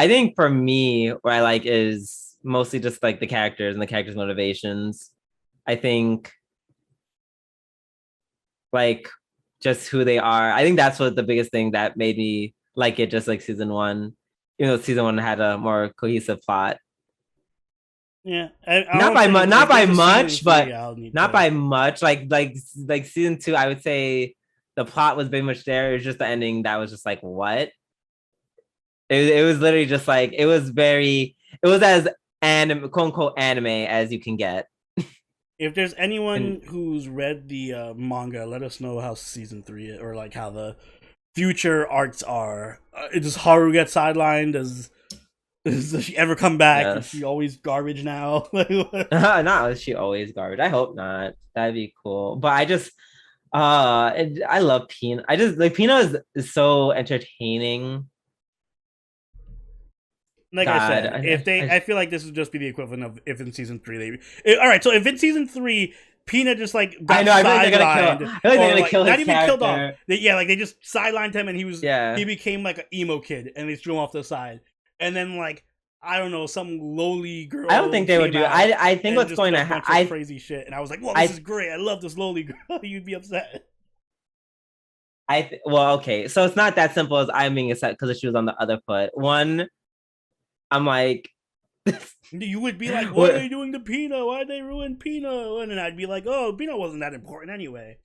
think for me, what I like is mostly just like the characters and the characters' motivations. I think like just who they are. I think that's what the biggest thing that made me like it, just like season one. Even though season one had a more cohesive plot. Yeah, Not by much, not by much, but not to... by much. Like season two, I would say the plot was very much there. It was just the ending that was just like what. It was literally just like it was as anime, quote unquote anime as you can get. If there's anyone who's read the manga, let us know how season 3 is, or like how the future arcs are. Does Haru get sidelined? Does she ever come back? Yes. Is she always garbage now? Not is she always garbage. I hope not. That'd be cool. But I love Pina. I just like Pina is so entertaining. Like God, I said, I feel like this would just be the equivalent of if in season 3 all right, so if in season 3 Pina just like got sidelined, they're gonna kill his not even character. Killed off. They just sidelined him, and he became like an emo kid, and they threw him off the side, and then like I don't know, some lowly girl. I don't think they would do. I think what's going to happen. Crazy shit, and I was like, well, this is great. I love this lowly girl. You'd be upset. Well, okay, so it's not that simple as I'm being upset because she was on the other foot. One, I'm like, you would be like, what are they doing to Pina? Why'd they ruin Pina? And then I'd be like, oh, Pina wasn't that important anyway.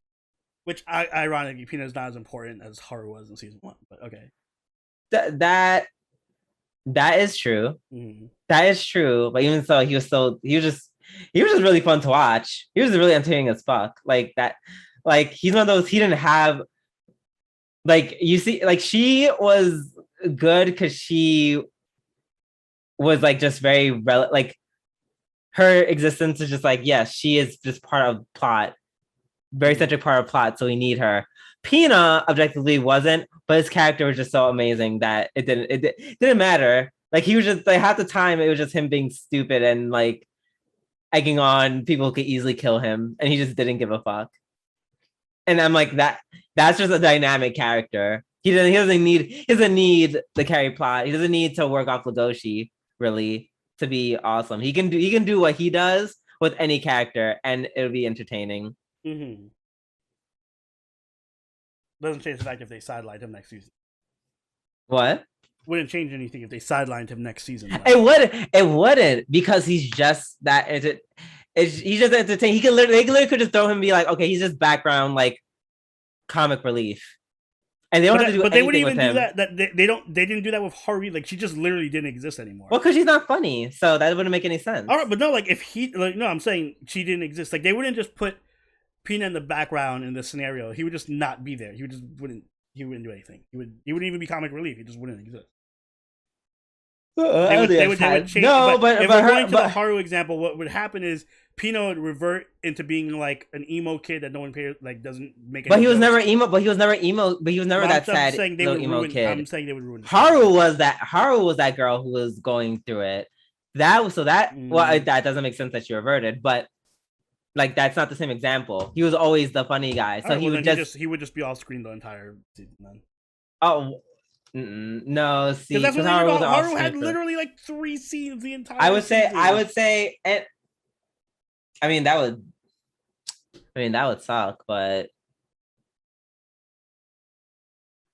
Which, ironically, Pina's not as important as Haru was in season 1. But okay, that is true. Mm-hmm. That is true. But even so, he was just really fun to watch. He was really entertaining as fuck. Like that. Like he's one of those. He didn't have. Like you see, like she was good because she was like just very like her existence is just like yes, she is just part of plot, very centric part of plot. So we need her. Pina objectively wasn't, but his character was just so amazing that it didn't matter. Like he was just like half the time it was just him being stupid and like egging on people who could easily kill him, and he just didn't give a fuck. And I'm like that's just a dynamic character. He doesn't need the carry plot. He doesn't need to work off Legoshi really to be awesome. He can do what he does with any character, and it'll be entertaining. Mm-hmm. Doesn't change the fact if they sidelined him next season. What? Wouldn't change anything if they sidelined him next season. Like. It wouldn't because he's just that. He's just entertaining. They literally could just throw him and be like, okay, he's just background like comic relief. And they don't have to do anything with him. But they wouldn't even do that. They didn't do that with Haru. Like she just literally didn't exist anymore. Well, because she's not funny, so that wouldn't make any sense. All right, but no, like if I'm saying she didn't exist. Like they wouldn't just put Pina in the background in this scenario. He would just not be there. He wouldn't do anything. He wouldn't even be comic relief. He just wouldn't exist. They would change. No, but if we're going to the Haru example, what would happen is Pino would revert into being like an emo kid that no one cares, like doesn't make. But he was never emo. But he was never emo. But he was never that sad little emo kid. I'm saying they would ruin. Haru was that girl who was going through it. Well, that doesn't make sense that she reverted, but like that's not the same example. He was always the funny guy, so he would just be off screen the entire season then. Oh. No, see, that's what Haru had literally like 3 scenes the entire. I would say, and I mean that would suck, but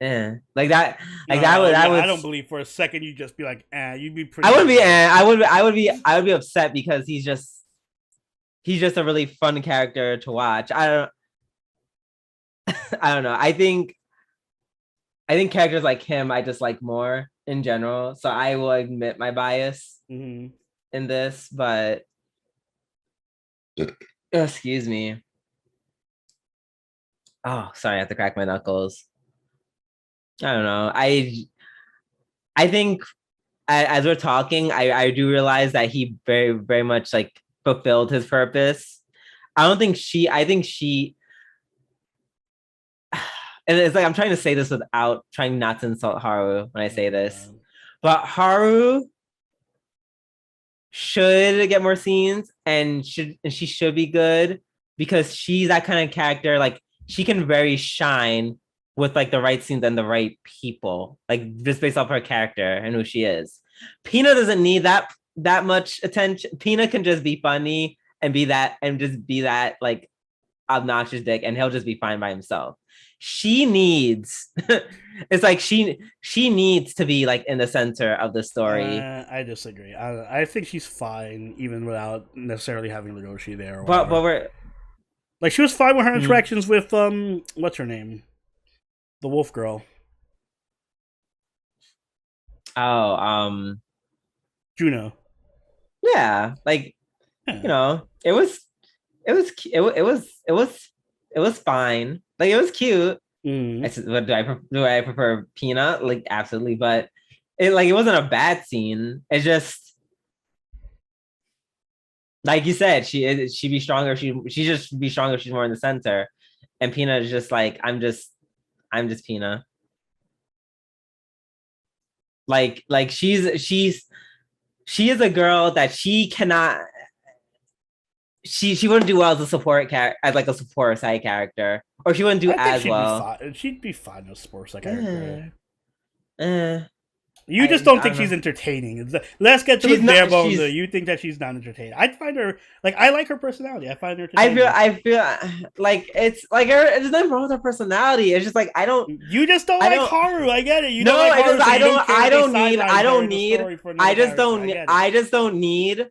like that, like No, that was I don't believe for a second you'd just be like, you'd be pretty. I wouldn't be I would be upset because he's just a really fun character to watch. I don't know. I think characters like him I just like more in general. So I will admit my bias in this, but excuse me. Oh, sorry, I have to crack my knuckles. I don't know. I think as we're talking, I do realize that he very, very much like fulfilled his purpose. I think she, and it's like I'm trying to say this without trying not to insult Haru when I say this, but Haru should get more scenes and she should be good because she's that kind of character. Like she can very shine with like the right scenes and the right people, like just based off her character and who she is. Pina doesn't need that much attention. Pina can just be funny and be that like obnoxious dick, and he'll just be fine by himself. She needs it's like she needs to be like in the center of the story. I disagree. I think she's fine even without necessarily having Legoshi there. But we're like she was fine with her interactions with what's her name? The wolf girl. Oh, Juno. Yeah, like you know, it was fine. Like it was cute. What do I prefer Peanut? Like absolutely, but it wasn't a bad scene. It's just like you said, she'd be stronger. She just be stronger. She's more in the center, and Peanut is just like I'm just Peanut. Like she is a girl that she cannot. She wouldn't do well as a support character, as like a support side character, or she wouldn't do as well. She'd be fine as a support side character. You just don't think she's entertaining. Let's get to the bare bones. You think that she's not entertaining. I find her like I like her personality. I find her. I feel like it's like there's nothing wrong with her personality. It's just like I don't. You just don't like Haru. I get it. You no, don't like Haru, I don't need. I just don't need.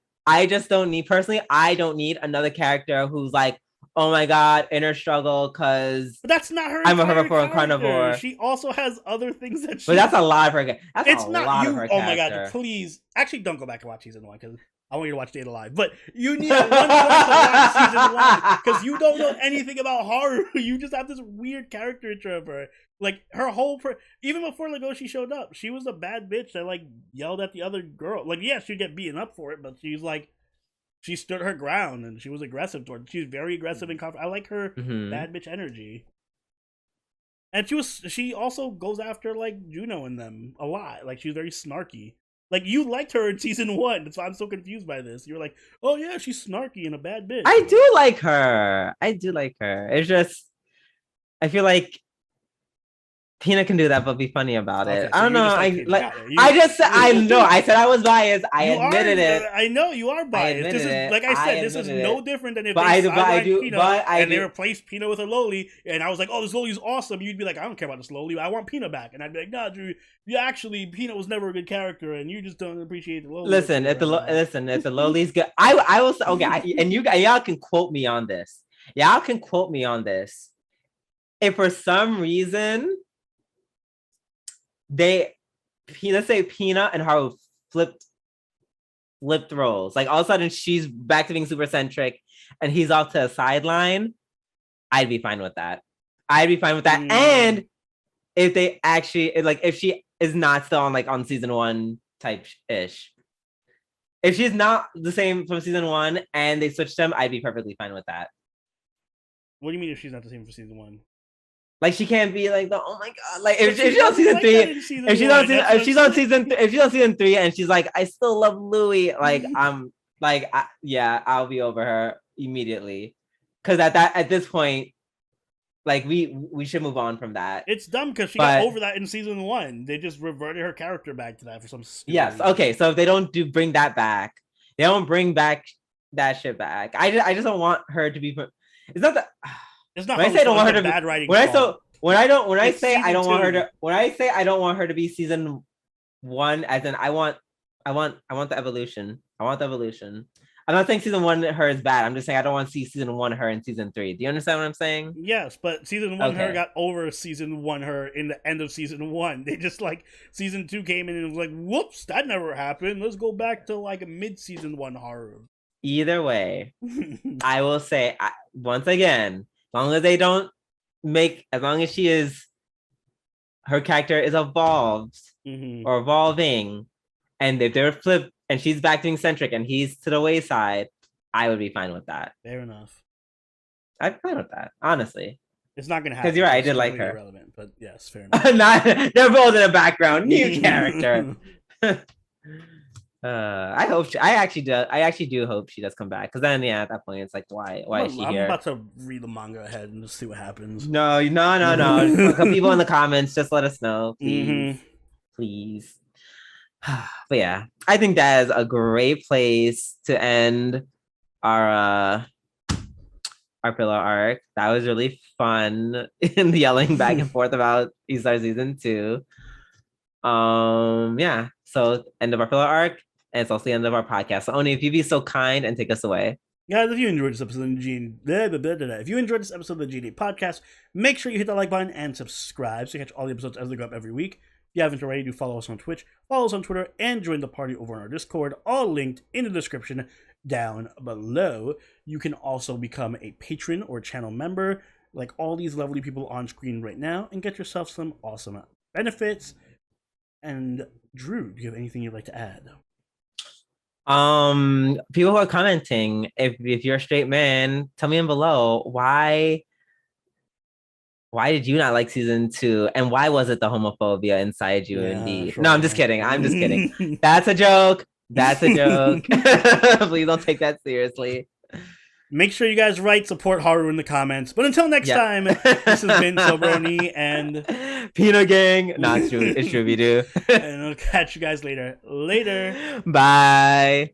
Personally, I don't need another character who's like, oh my god, inner struggle because that's not her. I'm a herbivore and carnivore. She also has other things that. But that's a lot of her. It's not you. Oh my god! Please, actually, don't go back and watch season 1 because I want you to watch Date Alive. But you need one person to watch season 1 because you don't know anything about Haru. You just have this weird character of her. Like her whole, even before Legoshi showed up, she was a bad bitch that like yelled at the other girl. Like, yeah, she'd get beaten up for it, but she's like. She stood her ground and she was aggressive toward. She's very aggressive and confident. I like her bad bitch energy. And she also goes after like Juno and them a lot. Like she's very snarky. Like you liked her in season 1. That's why I'm so confused by this. You're like, oh yeah, she's snarky and a bad bitch. I do like her. It's just I feel like Tina can do that, but be funny about it. So I don't know. I know. I said I was biased. I admitted it. I know you are biased. This is like I said. This is no different than if they replaced Pina with a loli, and I was like, "Oh, this loli is awesome." You'd be like, "I don't care about this loli. I want Pina back." And I'd be like, "No, Drew. Actually, Pina was never a good character, and you just don't appreciate the loli." Listen, if the loli's good, I will say okay. And y'all can quote me on this. If for some reason. Let's say Pina and Haru flipped roles. Like all of a sudden she's back to being super centric and he's off to a sideline. I'd be fine with that. And if they actually like if she is not still on season 1 type ish. If she's not the same from season 1 and they switched them, I'd be perfectly fine with that. What do you mean if she's not the same for season 1? Like she can't be like the oh my god like if she's on season 3 if she's on season 3 and she's like I still love Louis like I'm like I'll be over her immediately because at this point like we should move on from that. It's dumb because she got over that in season 1. They just reverted her character back to that for some stupid reason. Okay, so if they don't bring that back, they don't bring back that shit back. I just don't want her to be. It's not that. It's not when I say I don't want her to bad writing. when I It's say I don't want her season to when I say I don't want her to be season 1, as in I want the evolution. I want the evolution. I'm not saying season 1 her is bad. I'm just saying I don't want to see season 1 her in season 3. Do you understand what I'm saying? Yes, but season 1 her Okay. got over season 1 her in the end of season 1. They just like season 2 came in and was like, whoops, that never happened. Let's go back to like a mid season 1 Haru. Either way, I will say once again, as long as they don't as long as her character is evolved or evolving, and if they're flipped and she's back to eccentric and he's to the wayside, I would be fine with that. Fair enough. I'd be fine with that, honestly. It's not going to happen. Because you're right, I did like her. Irrelevant, but yes, fair enough. They're both in the background. New character. I actually do hope she does come back. Because then, yeah, at that point, it's like, why is she here? I'm about to read the manga ahead and just see what happens. No. People in the comments, just let us know, please. Please. But yeah, I think that is a great place to end our pillar arc. That was really fun in yelling back and forth about Isar season 2. Yeah, so end of our pillar arc, and it's also the end of our podcast. So Oni, if you'd be so kind and take us away. Guys, if you enjoyed this episode of the if you enjoyed this episode of the G&A podcast, make sure you hit that like button and subscribe so you catch all the episodes as they go up every week. If you haven't already, do follow us on Twitch, follow us on Twitter, and join the party over on our Discord, all linked in the description down below. You can also become a patron or channel member, like all these lovely people on screen right now, and get yourself some awesome benefits. And Drew, do you have anything you'd like to add? People who are commenting, if you're a straight man, tell me in below why did you not like season 2, and why was it the homophobia inside you? Indeed. Sure. No, I'm just kidding. That's a joke. Please don't take that seriously. Make sure you guys support Haru in the comments. But until next time, this has been Sobroni and Peanut Gang. No, it's true. It's true, we do. And I'll catch you guys later. Later. Bye.